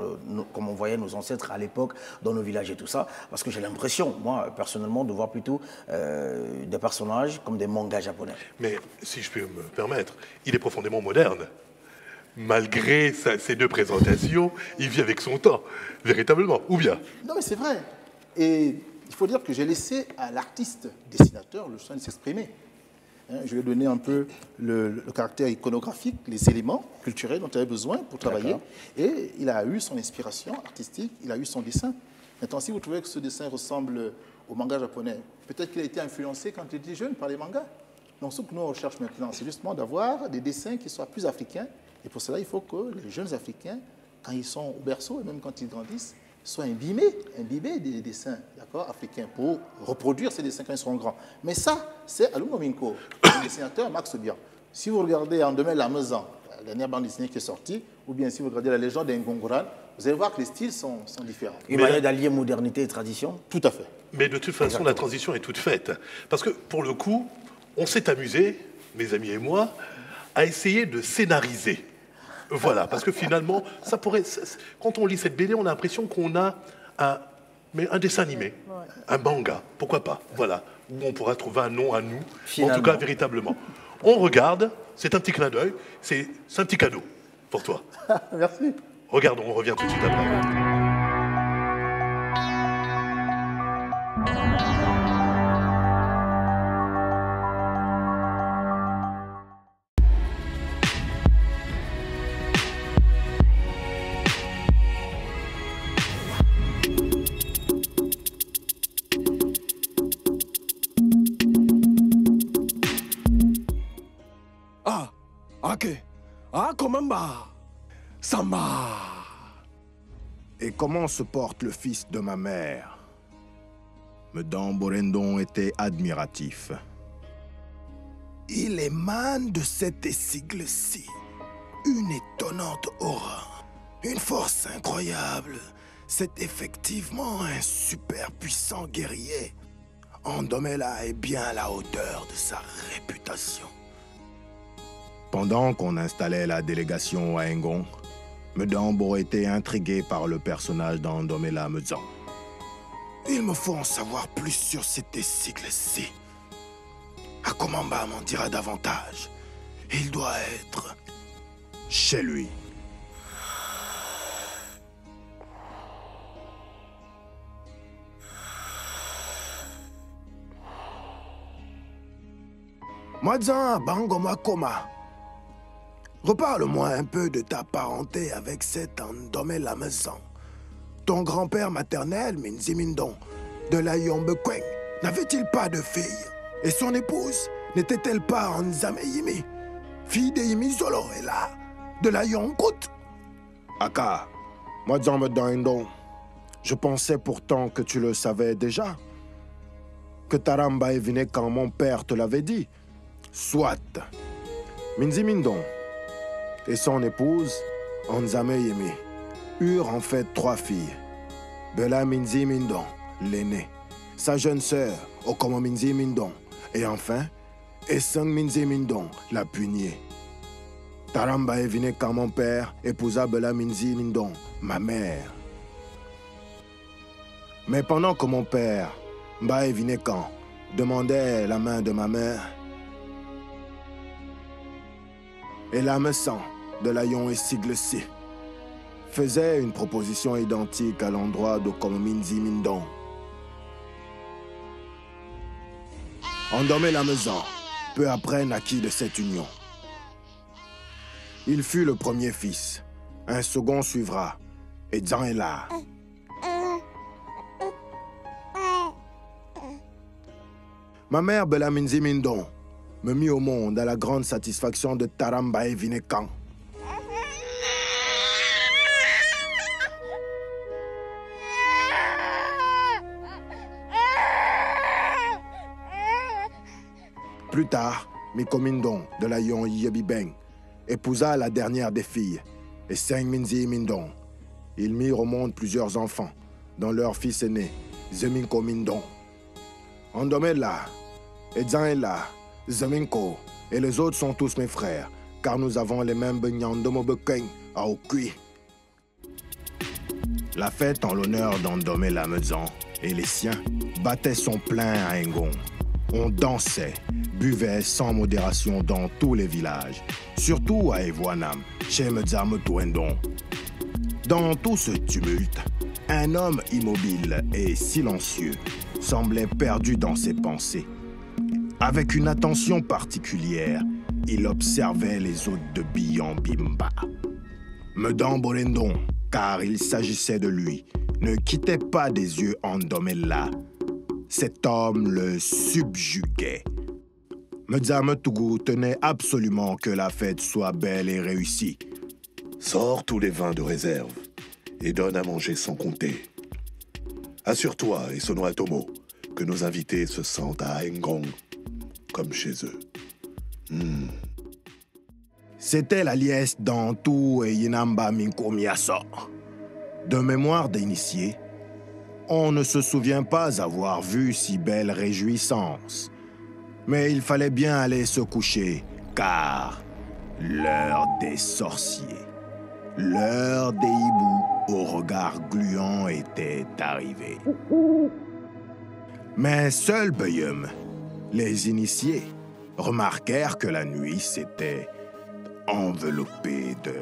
comme on voyait nos ancêtres à l'époque dans nos villages et tout ça, parce que j'ai l'impression, moi, personnellement, de voir plutôt des personnages comme des mangas japonais. Mais si je peux me permettre, il est profondément moderne. Malgré ces deux présentations, il vit avec son temps, véritablement, ou bien? Non, mais c'est vrai. Et il faut dire que j'ai laissé à l'artiste dessinateur le soin de s'exprimer. Je lui ai donné un peu le caractère iconographique, les éléments culturels dont il avait besoin pour travailler. Et il a eu son inspiration artistique, il a eu son dessin. Maintenant, si vous trouvez que ce dessin ressemble au manga japonais, peut-être qu'il a été influencé quand il était jeune par les mangas. Donc, ce que nous on recherche maintenant, c'est justement d'avoir des dessins qui soient plus africains. Et pour cela, il faut que les jeunes Africains, quand ils sont au berceau et même quand ils grandissent, soient imbibés des dessins africains pour reproduire ces dessins quand ils seront grands. Mais ça, c'est Alungo Minko, le dessinateur Max Bian. Si vous regardez En Demain la Mezan, la dernière bande dessinée qui est sortie, ou bien si vous regardez La Légende d'Ngongoran, vous allez voir que les styles sont différents. Une manière d'allier modernité et tradition. Tout à fait. Mais de toute façon, la transition est toute faite. Parce que, pour le coup, on s'est amusé, mes amis et moi, à essayer de scénariser. Voilà, parce que finalement, ça pourrait, quand on lit cette BD, on a l'impression qu'on a un dessin animé, un manga, pourquoi pas, voilà, où on pourra trouver un nom à nous, finalement. En tout cas, véritablement. On regarde, c'est un petit clin d'œil, c'est un petit cadeau pour toi. Merci. Regardons, on revient tout de suite après. Samba. Et comment se porte le fils de ma mère? Medan Borendon était admiratif. Il émane de cet essigle-ci une étonnante aura, une force incroyable. C'est effectivement un super puissant guerrier. Ndomela est bien à la hauteur de sa réputation. Pendant qu'on installait la délégation à Ngon, Medambo était intrigué par le personnage d'Ndomela Mezan. Il me faut en savoir plus sur cet essigle-ci. Akomamba m'en dira davantage. Il doit être chez lui. Madzan Bangoma Koma. Reparle-moi un peu de ta parenté avec cet Ndomela Mezan. Ton grand-père maternel, Minzimindon, de la Yombekweng, n'avait-il pas de fille? Et son épouse n'était-elle pas Nzame Yimi, fille de Yimi Zolo, et là, de la Yonkut? Aka, Madzan Medindon, je pensais pourtant que tu le savais déjà. Que Taramba est venu quand mon père te l'avait dit. Soit. Minzimindon et son épouse, Nzame Yimi, eurent en fait 3 filles. Bela Minzimindon, l'aînée, sa jeune sœur, Okomo Minzimindon, et enfin, Esseng Minzimindon, la pugnée. Taramba est venu quand mon père épousa Bela Minzimindon, ma mère. Mais pendant que mon père, Mbaye Vinekan, demandait la main de ma mère, et la Messan de Layon et Sigle-C faisait une proposition identique à l'endroit de Komominzi Mindon. Ndomela Mezan, peu après, naquit de cette union. Il fut le premier fils, un second suivra, et Dzan est là. Ma mère Bela Minzi Mindon me mit au monde à la grande satisfaction de Taramba et Vinekan. Plus tard, Miko Mindong de la Yon Yebibeng épousa la dernière des filles, et Seng Minzi Mindong. Ils mirent au monde plusieurs enfants, dont leur fils aîné, Zeminko Mindong. Andomela, Edzanela, Zeminko et les autres sont tous mes frères, car nous avons les mêmes Benyandomobekeng à Okui. La fête en l'honneur d'Andomela Medzan et les siens battait son plein à Ngon. On dansait, buvait sans modération dans tous les villages, surtout à Evoanam, chez Medzam Touendon. Dans tout ce tumulte, un homme immobile et silencieux semblait perdu dans ses pensées. Avec une attention particulière, il observait les hôtes de Biyan Bimba. Medan Bolendon, car il s'agissait de lui, ne quittait pas des yeux Andomela. Cet homme le subjuguait. Medzam Tougou tenait absolument que la fête soit belle et réussie. Sors tous les vins de réserve et donne à manger sans compter. Assure-toi, et Sono Atomo, que nos invités se sentent à Ngong comme chez eux. C'était la liesse dans tout et Yinamba Minko Miaso. De mémoire d'initié, on ne se souvient pas avoir vu si belle réjouissance. Mais il fallait bien aller se coucher, car l'heure des sorciers, l'heure des hiboux au regard gluant était arrivée. Mais seul Beyum, les initiés, remarquèrent que la nuit s'était enveloppée de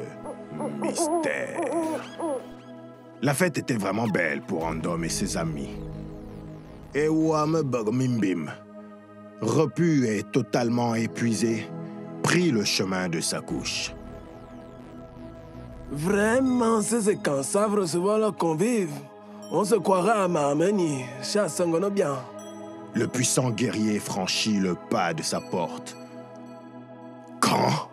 mystère. La fête était vraiment belle pour Andom et ses amis. Ewam Bogmimbim, repu et totalement épuisé, prit le chemin de sa couche. Vraiment, c'est quand ça va recevoir le convive. On se croira à Mahameni, chassons bien. Le puissant guerrier franchit le pas de sa porte. Quand?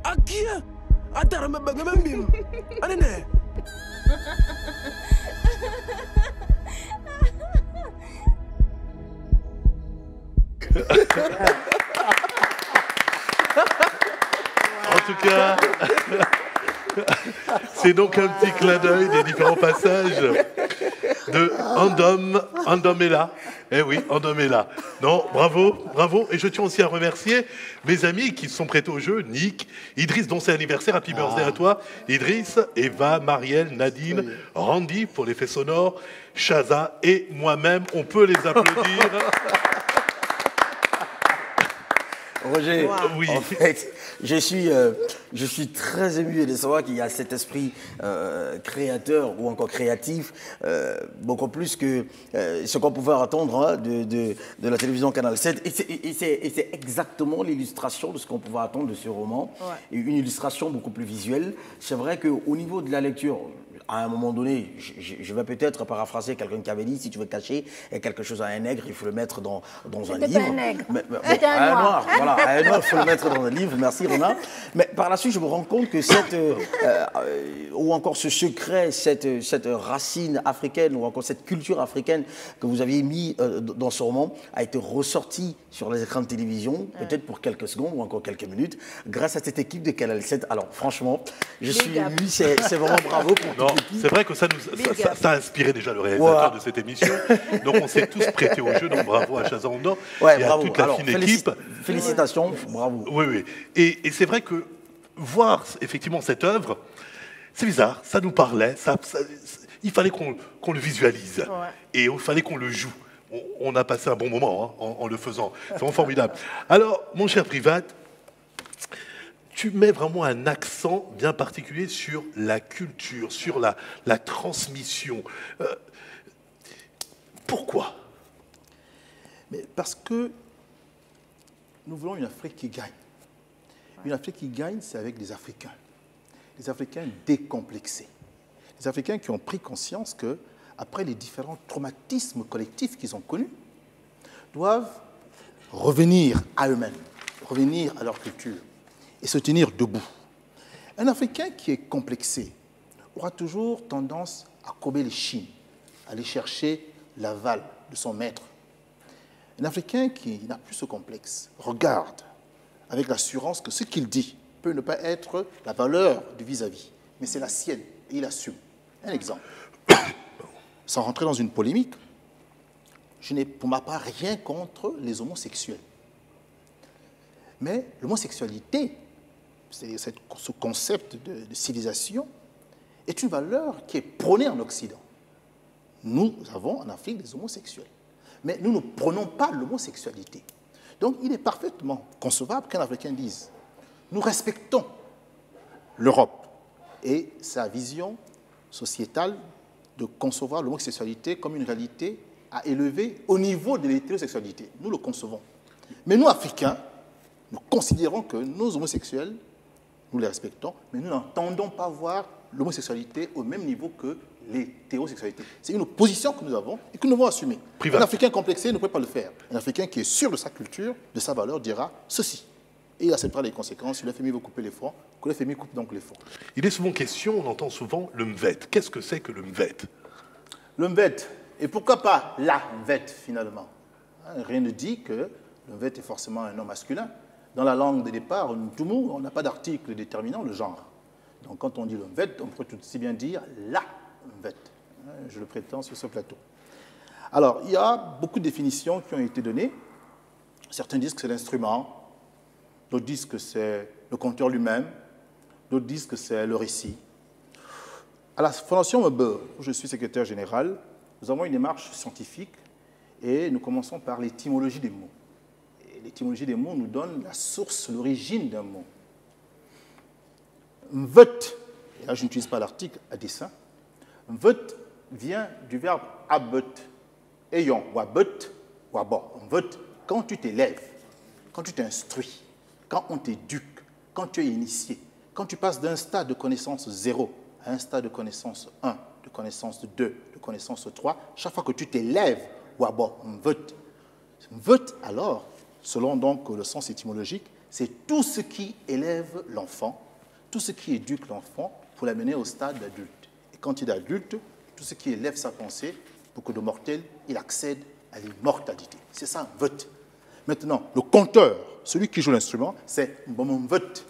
Akia! Atarame Bagamambim! Allez! En tout cas, c'est donc un petit clin d'œil des différents passages de Andomela. Eh oui, Andomela. Non, bravo, bravo. Et je tiens aussi à remercier mes amis qui sont prêtés au jeu. Nick, Idriss, dont c'est l'anniversaire. Happy birthday à toi. Idriss, Eva, Marielle, Nadine, Randy pour l'effet sonore, Chaza et moi-même. On peut les applaudir. Roger, Oui. en fait, je suis très ému de savoir qu'il y a cet esprit créateur ou encore créatif, beaucoup plus que ce qu'on pouvait attendre hein, de la télévision Canal 7. Et c'est exactement l'illustration de ce qu'on pouvait attendre de ce roman. Ouais. Une illustration beaucoup plus visuelle. C'est vrai qu'au niveau de la lecture, à un moment donné, je vais peut-être paraphraser quelqu'un qui avait dit, si tu veux cacher quelque chose à un nègre, il faut le mettre dans un livre. Pas un nègre. C'était un noir. Voilà, à un noir, il faut le mettre dans un livre. Merci, Rona. Mais par la suite, je me rends compte que ou encore ce secret, cette racine africaine, ou encore cette culture africaine que vous aviez mis dans ce roman, a été ressortie sur les écrans de télévision, peut-être pour quelques secondes ou encore quelques minutes, grâce à cette équipe de Canal 7. Alors, franchement, je suis ému, c'est vraiment bravo pour non, c'est vrai que ça a inspiré déjà le réalisateur de cette émission. Donc, on s'est tous prêtés au jeu. Donc, bravo à Chaza Ondor et à toute la fine équipe. Félicitations, bravo. Oui, oui. Et c'est vrai que voir effectivement cette œuvre, c'est bizarre, ça nous parlait, il fallait qu'on le visualise et il fallait qu'on le joue. On a passé un bon moment hein, en le faisant. C'est vraiment formidable. Alors, mon cher Privat, tu mets vraiment un accent bien particulier sur la culture, sur la transmission. Pourquoi? Mais parce que nous voulons une Afrique qui gagne. Une Afrique qui gagne, c'est avec les Africains. Les Africains décomplexés. Les Africains qui ont pris conscience que, après les différents traumatismes collectifs qu'ils ont connus, doivent revenir à eux-mêmes, revenir à leur culture et se tenir debout. Un Africain qui est complexé aura toujours tendance à courber les chines, à aller chercher l'aval de son maître. Un Africain qui n'a plus ce complexe regarde avec l'assurance que ce qu'il dit peut ne pas être la valeur du vis-à-vis, mais c'est la sienne, et il assume. Un exemple. Sans rentrer dans une polémique, je n'ai pour ma part rien contre les homosexuels. Mais l'homosexualité, ce concept de civilisation, est une valeur qui est prônée en Occident. Nous avons en Afrique des homosexuels. Mais nous ne prônons pas l'homosexualité. Donc il est parfaitement concevable qu'un Africain dise « Nous respectons l'Europe et sa vision sociétale de concevoir l'homosexualité comme une réalité à élever au niveau de l'hétérosexualité. Nous le concevons. Mais nous, Africains, nous considérons que nos homosexuels, nous les respectons, mais nous n'entendons pas voir l'homosexualité au même niveau que l'hétérosexualité. C'est une position que nous avons et que nous devons assumer. Un Africain complexé ne peut pas le faire. Un Africain qui est sûr de sa culture, de sa valeur, dira ceci. Et il acceptera les conséquences. Si le FMI veut couper les fonds, que le FMI coupe donc les fonds. Il est souvent question, on entend souvent le MVET. Qu'est-ce que c'est que le MVET? Le MVET, et pourquoi pas la MVET finalement? Rien ne dit que le MVET est forcément un nom masculin. Dans la langue de départ, on n'a pas d'article déterminant le genre. Donc quand on dit le MVET, on peut tout aussi bien dire la MVET. Je le prétends sur ce plateau. Alors, il y a beaucoup de définitions qui ont été données. Certains disent que c'est l'instrument, d'autres disent que c'est le conteur lui-même, d'autres disent que c'est le récit. À la Fondation Weber, où je suis secrétaire général, nous avons une démarche scientifique et nous commençons par l'étymologie des mots. L'étymologie des mots nous donne la source, l'origine d'un mot. Mvet, et là je n'utilise pas l'article à dessein, mvet vient du verbe abet, ayant, ou abet, ou abor. Mvet, quand tu t'élèves, quand tu t'instruis, quand on t'éduque, quand tu es initié, quand tu passes d'un stade de connaissance 0 à un stade de connaissance 1, de connaissance 2, de connaissance 3, chaque fois que tu t'élèves, ou abor, mvet. Mvet, alors, selon donc le sens étymologique, c'est tout ce qui élève l'enfant, tout ce qui éduque l'enfant pour l'amener au stade d'adulte. Et quand il est adulte, tout ce qui élève sa pensée pour que de mortel, il accède à l'immortalité. C'est ça, un vote. Maintenant, le conteur, celui qui joue l'instrument, c'est un vote.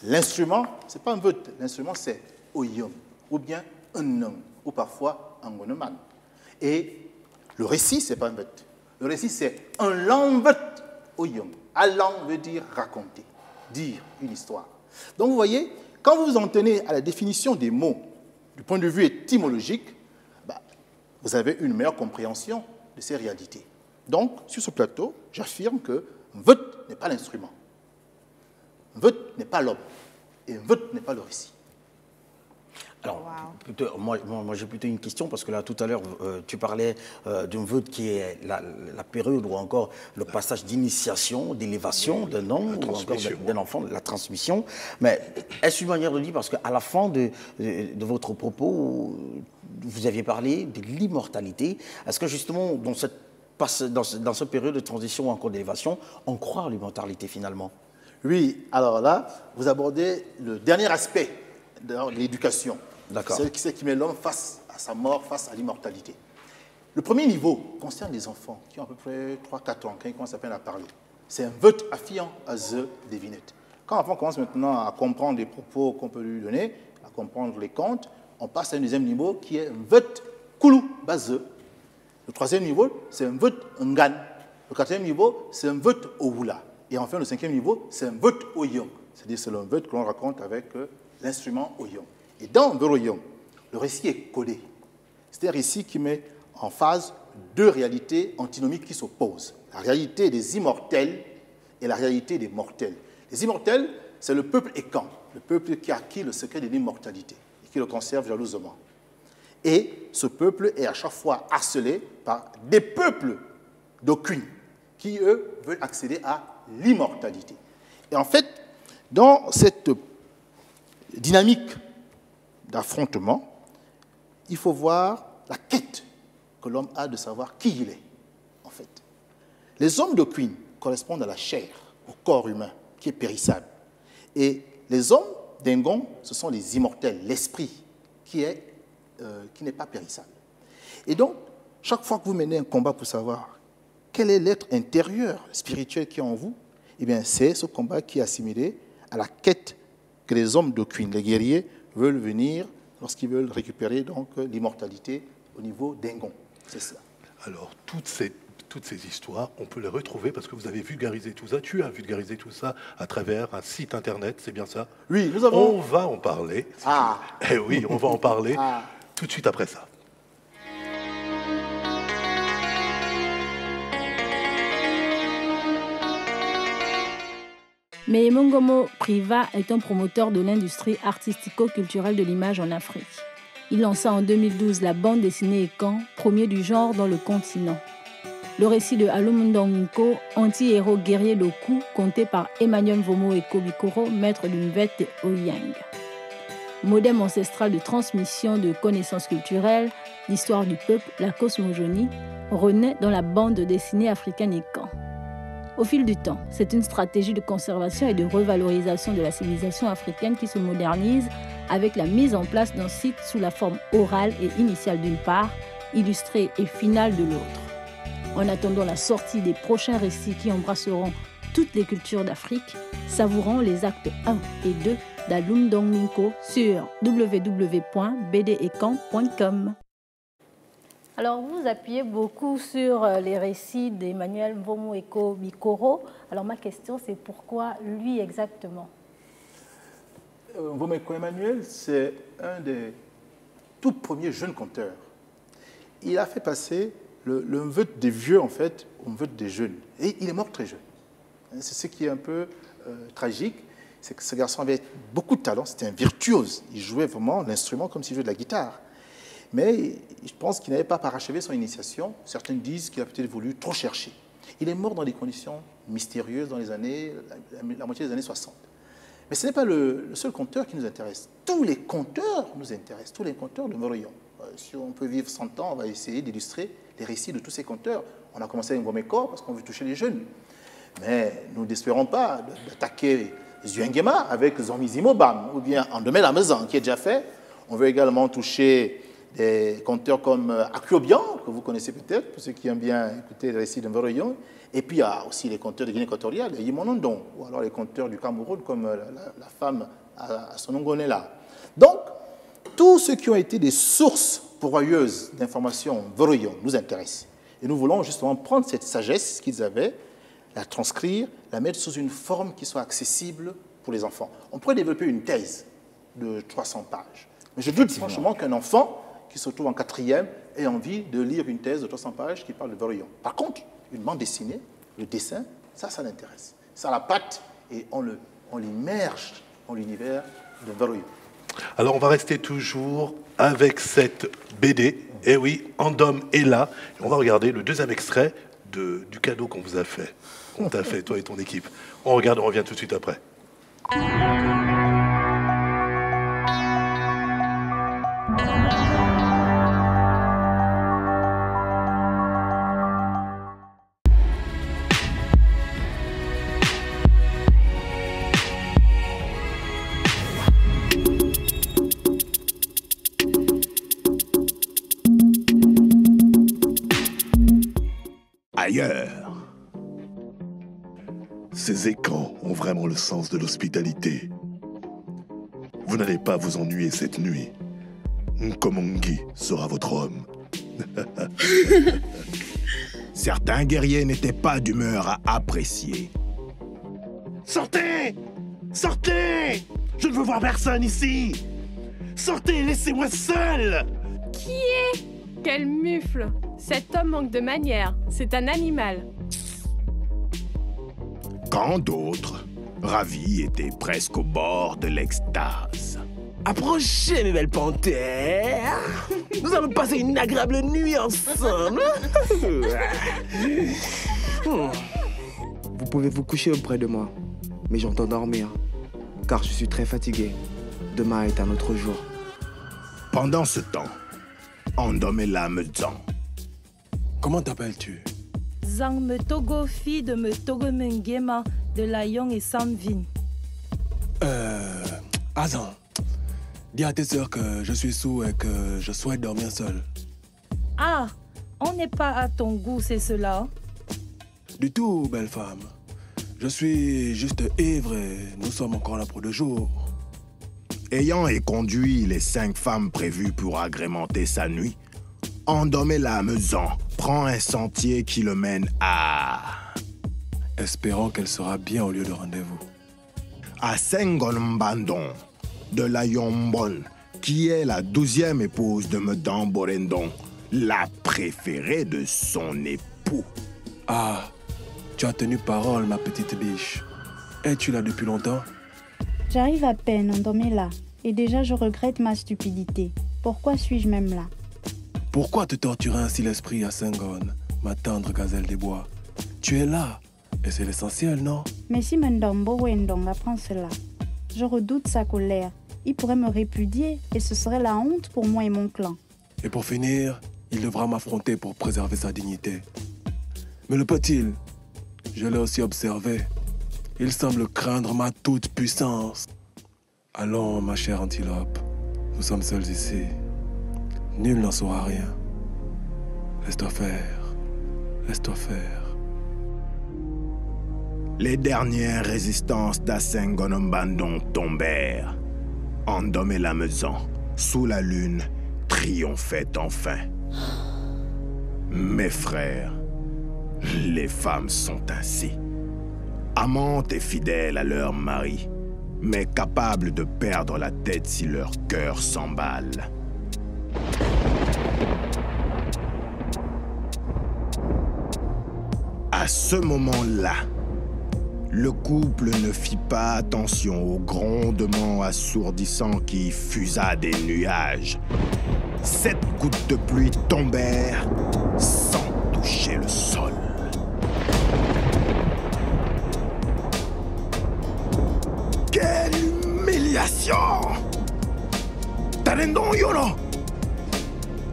L'instrument, ce n'est pas un vote. L'instrument, c'est oyom, ou bien un homme, ou parfois un goneman. Et le récit, ce n'est pas un vote. Le récit, c'est un long vote. Oyom. Allant veut dire raconter, dire une histoire. Donc vous voyez, quand vous vous en tenez à la définition des mots du point de vue étymologique, vous avez une meilleure compréhension de ces réalités. Donc, sur ce plateau, j'affirme que Mvet n'est pas l'instrument. Mvet n'est pas l'homme. Et Mvet n'est pas le récit. Alors, moi j'ai plutôt une question, parce que là, tout à l'heure, tu parlais d'un vœu qui est la période ou encore le passage d'initiation, d'élévation d'un homme ou encore d'un enfant, la transmission. Mais est-ce une manière de dire, parce qu'à la fin de votre propos, vous aviez parlé de l'immortalité. Est-ce que justement, dans cette période de transition ou encore d'élévation, on croit à l'immortalité finalement? Oui, alors là, vous abordez le dernier aspect de l'éducation. C'est qui met l'homme face à sa mort, face à l'immortalité. Le premier niveau concerne les enfants qui ont à peu près 3-4 ans, quand ils commencent à peine à parler. C'est un vote affiant à the devinette. Quand l'enfant commence maintenant à comprendre les propos qu'on peut lui donner, à comprendre les contes, on passe à un deuxième niveau qui est un vote koulou base. Le troisième niveau, c'est un vote ngan. Le quatrième niveau, c'est un vote oula. Et enfin, le cinquième niveau, c'est un vote oyong. C'est-à-dire c'est un vote que l'on raconte avec l'instrument oyong. Et dans Oyong, le récit est codé. C'est un récit qui met en phase deux réalités antinomiques qui s'opposent. La réalité des immortels et la réalité des mortels. Les immortels, c'est le peuple écan, le peuple qui a acquis le secret de l'immortalité et qui le conserve jalousement. Et ce peuple est à chaque fois harcelé par des peuples d'aucune qui, eux, veulent accéder à l'immortalité. Et en fait, dans cette dynamique d'affrontement, il faut voir la quête que l'homme a de savoir qui il est, en fait. Les hommes de Queen correspondent à la chair, au corps humain, qui est périssable. Et les hommes d'Engon, ce sont les immortels, l'esprit, qui n'est pas périssable. Et donc, chaque fois que vous menez un combat pour savoir quel est l'être intérieur, spirituel qui est en vous? Eh bien, c'est ce combat qui est assimilé à la quête que les hommes de Queen, les guerriers, veulent venir lorsqu'ils veulent récupérer donc l'immortalité au niveau d'Engon. C'est ça. Alors, toutes ces histoires, on peut les retrouver parce que vous avez vulgarisé tout ça. Tu as vulgarisé tout ça à travers un site internet, c'est bien ça? Oui, nous avons... On va en parler. Ah. Eh oui, on va en parler tout de suite après ça. Meyemongomo Priva est un promoteur de l'industrie artistico-culturelle de l'image en Afrique. Il lança en 2012 la bande dessinée Ekan, premier du genre dans le continent. Le récit de Alumundonginko, anti-héros guerrier d'Oku, conté par Emmanuel Vomo Eko Bikoro, maître d'une vête Oyang. Modem ancestral de transmission de connaissances culturelles, l'histoire du peuple, la cosmogonie, renaît dans la bande dessinée africaine Ekan. Au fil du temps, c'est une stratégie de conservation et de revalorisation de la civilisation africaine qui se modernise avec la mise en place d'un site sous la forme orale et initiale d'une part, illustrée et finale de l'autre. En attendant la sortie des prochains récits qui embrasseront toutes les cultures d'Afrique, savourons les actes 1 et 2 d'Alumundonginko sur www.bdekan.com. Alors, vous appuyez beaucoup sur les récits d'Emmanuel Vomo Eko Bikoro. Alors, ma question, c'est pourquoi lui exactement? Vomo Eko Emmanuel, c'est un des tout premiers jeunes conteurs. Il a fait passer le veute des vieux, en fait, au veute des jeunes. Et il est mort très jeune. C'est ce qui est un peu tragique. C'est que ce garçon avait beaucoup de talent. C'était un virtuose. Il jouait vraiment l'instrument comme s'il jouait de la guitare. Mais je pense qu'il n'avait pas parachevé son initiation. Certains disent qu'il a peut-être voulu trop chercher. Il est mort dans des conditions mystérieuses dans les années, la moitié des années 60. Mais ce n'est pas le seul conteur qui nous intéresse. Tous les conteurs nous intéressent, tous les conteurs de Moroyon. Si on peut vivre 100 ans, on va essayer d'illustrer les récits de tous ces conteurs. On a commencé avec Ngomeko parce qu'on veut toucher les jeunes. Mais nous n'espérons pas d'attaquer Zuengema avec Zomizimo Bam ou bien Andome Lamezan qui est déjà fait. On veut également toucher des conteurs comme Akiobian, que vous connaissez peut-être, pour ceux qui aiment bien écouter les récits de Moroyon. Et puis il y a aussi les conteurs de Guinée équatoriale, les Yimonondon, ou alors les conteurs du Cameroun comme la femme à Sonongonela. Donc, tous ceux qui ont été des sources pourvoyeuses d'informations Moroyon nous intéressent. Et nous voulons justement prendre cette sagesse qu'ils avaient, la transcrire, la mettre sous une forme qui soit accessible pour les enfants. On pourrait développer une thèse de 300 pages. Mais je doute franchement qu'un enfant qui se trouve en 4e ait envie de lire une thèse de 300 pages qui parle de Moroyon. Par contre, une bande dessinée, le dessin, ça l'intéresse. Ça la patte et on l'immerge dans l'univers de Moroyon. Alors, on va rester toujours avec cette BD. Eh oui, Andom est là. Et on va regarder le deuxième extrait du cadeau qu'on vous a fait. On t'a fait, toi et ton équipe. On regarde, on revient tout de suite après. Ailleurs. Ces écrans ont vraiment le sens de l'hospitalité. Vous n'allez pas vous ennuyer cette nuit. Nkomongi sera votre homme. Certains guerriers n'étaient pas d'humeur à apprécier. Sortez! Sortez! Je ne veux voir personne ici! Sortez, laissez-moi seul! Qui est? Quel mufle! Cet homme manque de manières. C'est un animal. Quand d'autres, ravis, étaient presque au bord de l'extase. Approchez, mes belles panthères. Nous allons passer une agréable nuit ensemble. Vous pouvez vous coucher auprès de moi, mais j'entends dormir, car je suis très fatigué. Demain est un autre jour. Pendant ce temps, Andom est là, Mezan. Comment t'appelles-tu? Zhang Metogo, fille de Metogo Mengema de Layong et Samvin. Azan, dis à tes sœurs que je suis sourd et que je souhaite dormir seul. Ah, on n'est pas à ton goût, c'est cela. Du tout, belle femme. Je suis juste ivre et nous sommes encore là pour 2 jours. Ayant éconduit les 5 femmes prévues pour agrémenter sa nuit, Ndomela Amezan prend un sentier qui le mène à... Espérons qu'elle sera bien au lieu de rendez-vous. À Sengonmbandon, de la Yombon, qui est la 12e épouse de Medan Borendon, la préférée de son époux. Ah, tu as tenu parole, ma petite biche. Es-tu là depuis longtemps? J'arrive à peine, Ndomela, et déjà je regrette ma stupidité. Pourquoi suis-je même là? Pourquoi te torturer ainsi l'esprit à Sengon, ma tendre gazelle des bois? Tu es là, et c'est l'essentiel, non? Mais si Mendombo Wendong apprend cela, je redoute sa colère. Il pourrait me répudier, et ce serait la honte pour moi et mon clan. Et pour finir, il devra m'affronter pour préserver sa dignité. Mais le peut-il? Je l'ai aussi observé. Il semble craindre ma toute-puissance. Allons, ma chère antilope. Nous sommes seuls ici. Nul n'en saura rien. Laisse-toi faire. Laisse-toi faire. Les dernières résistances d'Asengonmbandon tombèrent. Ndomela Amezan, sous la lune, triomphait enfin. Mes frères, les femmes sont ainsi. Amantes et fidèles à leur mari, mais capables de perdre la tête si leur cœur s'emballe. À ce moment-là, le couple ne fit pas attention au grondement assourdissant qui fusa des nuages. 7 gouttes de pluie tombèrent sans toucher le sol. Quelle humiliation! Tarendon Yono!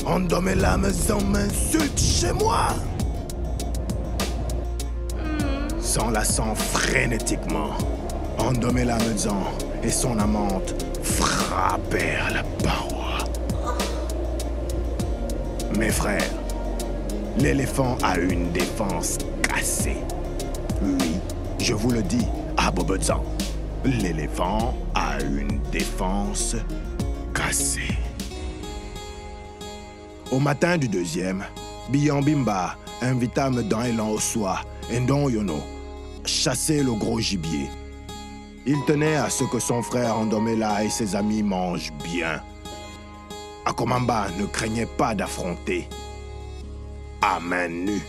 Ndomela Amezan m'insulte chez moi! S'enlaçant frénétiquement, Ndomela Amezan et son amante frappèrent la paroi. Mes frères, l'éléphant a une défense cassée. Oui, je vous le dis, à Bobozan, l'éléphant a une défense cassée. Au matin du 2e, Biyambimba invita Medan Elan Oswa et Ndon Yono chasser le gros gibier. Il tenait à ce que son frère Ndomela et ses amis mangent bien. Akomamba ne craignait pas d'affronter, à main nue,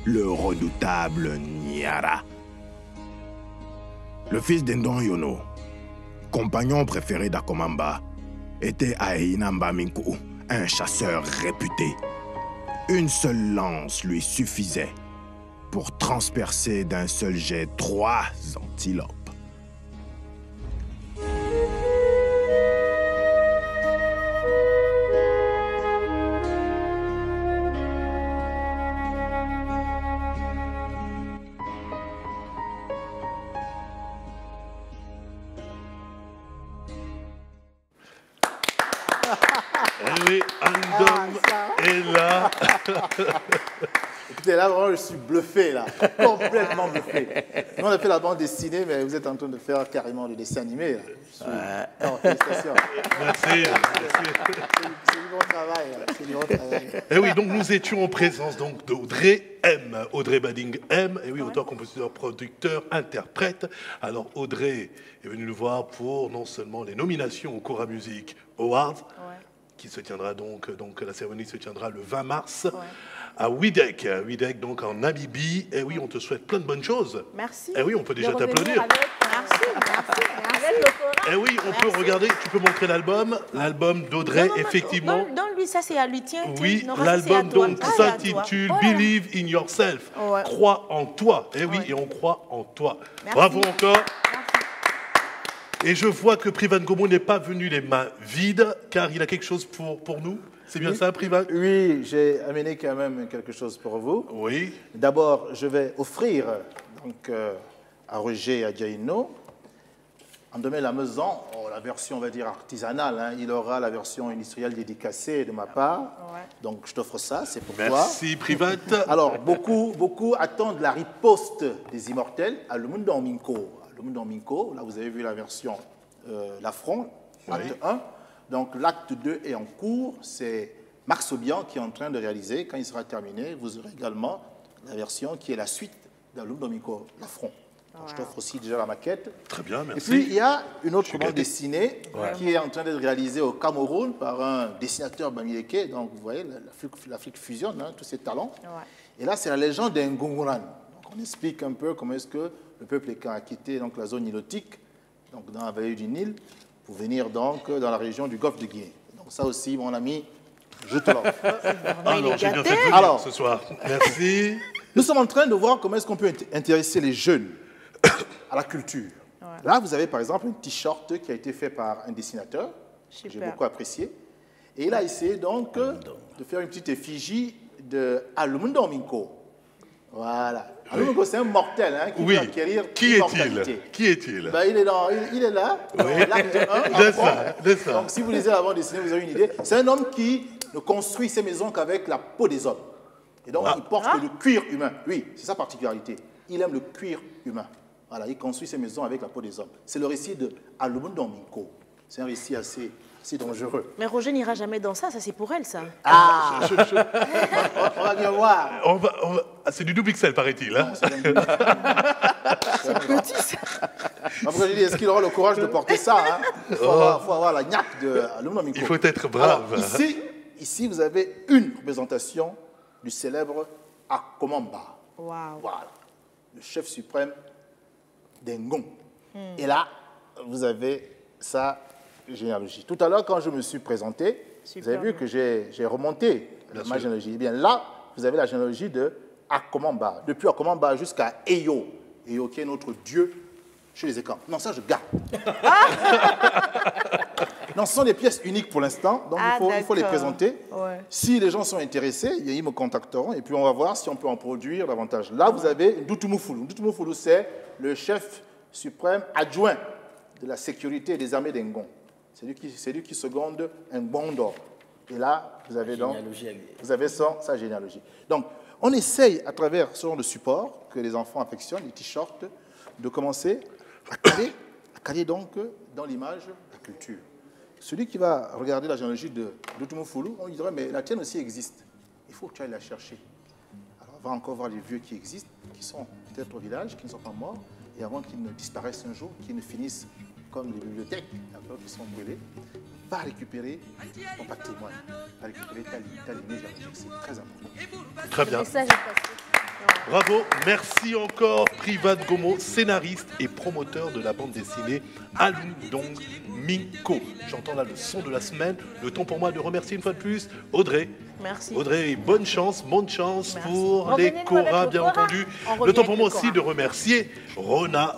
le redoutable Nyara. Le fils d'Ndon Yono, compagnon préféré d'Akomamba, était Aeinamba Minku, un chasseur réputé. Une seule lance lui suffisait pour transpercer d'un seul jet 3 antilopes. Eh oui, Ndom est là. Écoutez, là, vraiment, je suis bluffé, là. Complètement bluffé. Nous, on a fait la bande dessinée, mais vous êtes en train de faire carrément le dessin animé, là. Non, félicitations. Merci. C'est du bon travail, là. C'est du bon travail. Et oui, donc nous étions en présence d'Audrey M. Audrey Bading M. Et oui, auteur, compositeur, producteur, interprète. Alors Audrey est venue nous voir pour non seulement les nominations au Cora Music Awards, qui se tiendra donc la cérémonie se tiendra le 20 mars. À Windhoek, donc en Namibie. Et oui, on te souhaite plein de bonnes choses. Merci. Et oui, on peut déjà t'applaudir. Merci. Avec le Cora. Et oui, on peut regarder, tu peux montrer l'album d'Audrey, effectivement. Donne-lui, ça c'est à lui, tiens. Oui, l'album donc s'intitule Believe in Yourself. Crois en toi. Et oui, et on croit en toi. Merci. Bravo encore. Et je vois que Privan Gomo n'est pas venu les mains vides, car il a quelque chose pour nous. C'est bien ça, Privan? Oui, j'ai amené quand même quelque chose pour vous. Oui. D'abord, je vais offrir donc, à Roger et à Jaino Ndomé la Maison, la version, on va dire, artisanale, hein, il aura la version industrielle dédicacée de ma part. Ouais. Donc, je t'offre ça, c'est pour toi. Merci, Private. Alors, beaucoup attendent la riposte des immortels à Le Mundo Minko. Le Mundo Minko, là, vous avez vu la version L'affront, acte 1. Donc, l'acte 2 est en cours. C'est Max Obian qui est en train de réaliser. Quand il sera terminé, vous aurez également la version qui est la suite de Le Mundo Minko, L'affront. Je t'offre aussi déjà la maquette. Très bien, merci. Et puis, il y a une autre bande dessinée qui est en train d'être réalisée au Cameroun par un dessinateur Bamileke. Donc, vous voyez, l'Afrique fusionne, hein, tous ses talents. Ouais. Et là, c'est la légende d'un Ngongoran. Donc, on explique un peu comment est-ce que le peuple a quitté donc, la zone nilotique, donc dans la vallée du Nil, pour venir donc dans la région du Golfe de Guinée. Donc, ça aussi, mon ami, je te l'offre. Alors, j'ai bien fait de venir ce soir. Merci. Nous sommes en train de voir comment est-ce qu'on peut intéresser les jeunes à la culture. Ouais. Là, vous avez par exemple un t-shirt qui a été fait par un dessinateur, que j'ai beaucoup apprécié. Et il a essayé donc de faire une petite effigie de Alumundo Minko. Voilà. Alumundo Minko, c'est un mortel hein, qui peut acquérir l'immortalité. Qui est-il? Ben, il est là, l'acte 1. Ça. Donc, si vous lisez la bande dessinée, vous avez une idée. C'est un homme qui ne construit ses maisons qu'avec la peau des hommes. Et donc, il porte le cuir humain. Oui, c'est sa particularité. Il aime le cuir humain. Voilà, il construit ses maisons avec la peau des hommes. C'est le récit de Alumundo Minko. C'est un récit assez dangereux. Mais Roger n'ira jamais dans ça, c'est pour elle, ça. Ah, on va bien voir. C'est du double XL, paraît-il. Hein? C'est petit, ça. Après, je dis, est-ce qu'il aura le courage de porter ça hein? Il faut avoir la niaque de Alumundo Minko. Il faut être brave. Alors, ici, vous avez une représentation du célèbre Akomamba. Wow. Voilà, le chef suprême des Ngom. Et là, vous avez sa généalogie. Tout à l'heure, quand je me suis présenté, vous avez vu que j'ai remonté ma généalogie. Eh bien là, vous avez la généalogie de Akomamba. Depuis Akomamba jusqu'à Eyo. Eyo qui est notre dieu chez les écrans. Non, ça, je garde. Non, ce sont des pièces uniques pour l'instant, donc il faut les présenter. Ouais. Si les gens sont intéressés, ils me contacteront et puis on va voir si on peut en produire davantage. Là, vous avez Ndutumufulu. Ndutumufulu, c'est le chef suprême adjoint de la sécurité et des armées d'Engon. C'est lui qui seconde Ngbondo. Et là, vous avez donc sa généalogie. Donc, on essaye, à travers ce genre de support que les enfants affectionnent, les t-shirts, de commencer à caler donc dans l'image la culture. Celui qui va regarder la généalogie de Ndutumufulu, on lui dirait, mais la tienne aussi existe. Il faut que tu ailles la chercher. Alors, on va encore voir les vieux qui existent, qui sont peut-être au village, qui ne sont pas morts, et avant qu'ils ne disparaissent un jour, qu'ils ne finissent comme les bibliothèques, qui sont brûlées, va récupérer ton patrimoine, va récupérer ta lignée généalogique. C'est très important. Très bien. Bravo, merci encore Private Gomo, scénariste et promoteur de la bande dessinée Alumundo Minko. J'entends là le son de la semaine. Le temps pour moi de remercier une fois de plus Audrey. Merci. Audrey, bonne chance pour les choras, bien entendu. Le temps pour moi aussi de remercier Rona,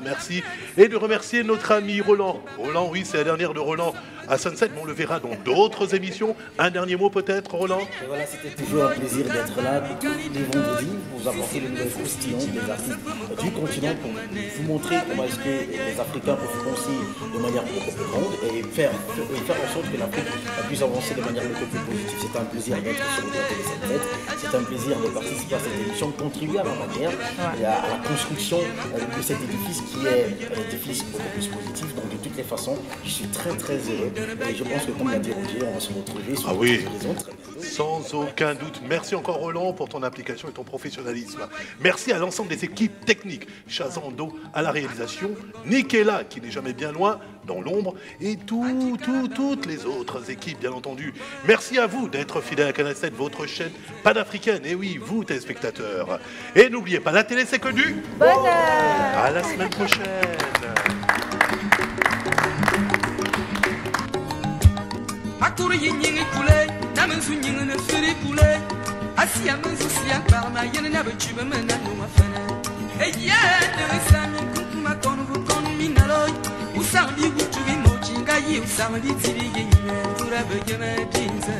merci. Et de remercier notre ami Roland. Roland, oui, c'est la dernière de Roland à Sunset, mais on le verra dans d'autres émissions. Un dernier mot peut-être, Roland? Et voilà, c'était toujours un plaisir d'être là tous les vendredis pour vous apporter le nouvel croustillant des artistes du continent pour vous montrer comment est-ce que les Africains peuvent penser de manière beaucoup plus grande et faire en sorte que l'Afrique puisse avancer de manière beaucoup plus positive. C'est un plaisir d'être sur le plateau de cette fête. C'est un plaisir de participer à cette émission, de contribuer à ma manière à la construction de cet édifice qui est un édifice beaucoup plus positif. Donc de toutes les façons, je suis très très heureux et je pense que comme l'a dit Roger, on va se retrouver sur les autres. Sans aucun doute. Merci encore Roland pour ton implication et ton professionnalisme. Merci à l'ensemble des équipes techniques. Chazando à la réalisation, Nikela qui n'est jamais bien loin dans l'ombre et toutes les autres équipes bien entendu. Merci à vous d'être fidèles à Canal 7, votre chaîne panafricaine. Et oui, vous téléspectateurs. Et n'oubliez pas, la télé c'est que du bonheur. À la semaine prochaine. Akuru yinyi kule na mensu nyingi na suri kule asia mensu sia parma yene na bechibe mena no mafana eya de sami kuma konu konu minaloy usambi gutu bi mochinga yi usambi tibi yinyi tura bege me tinza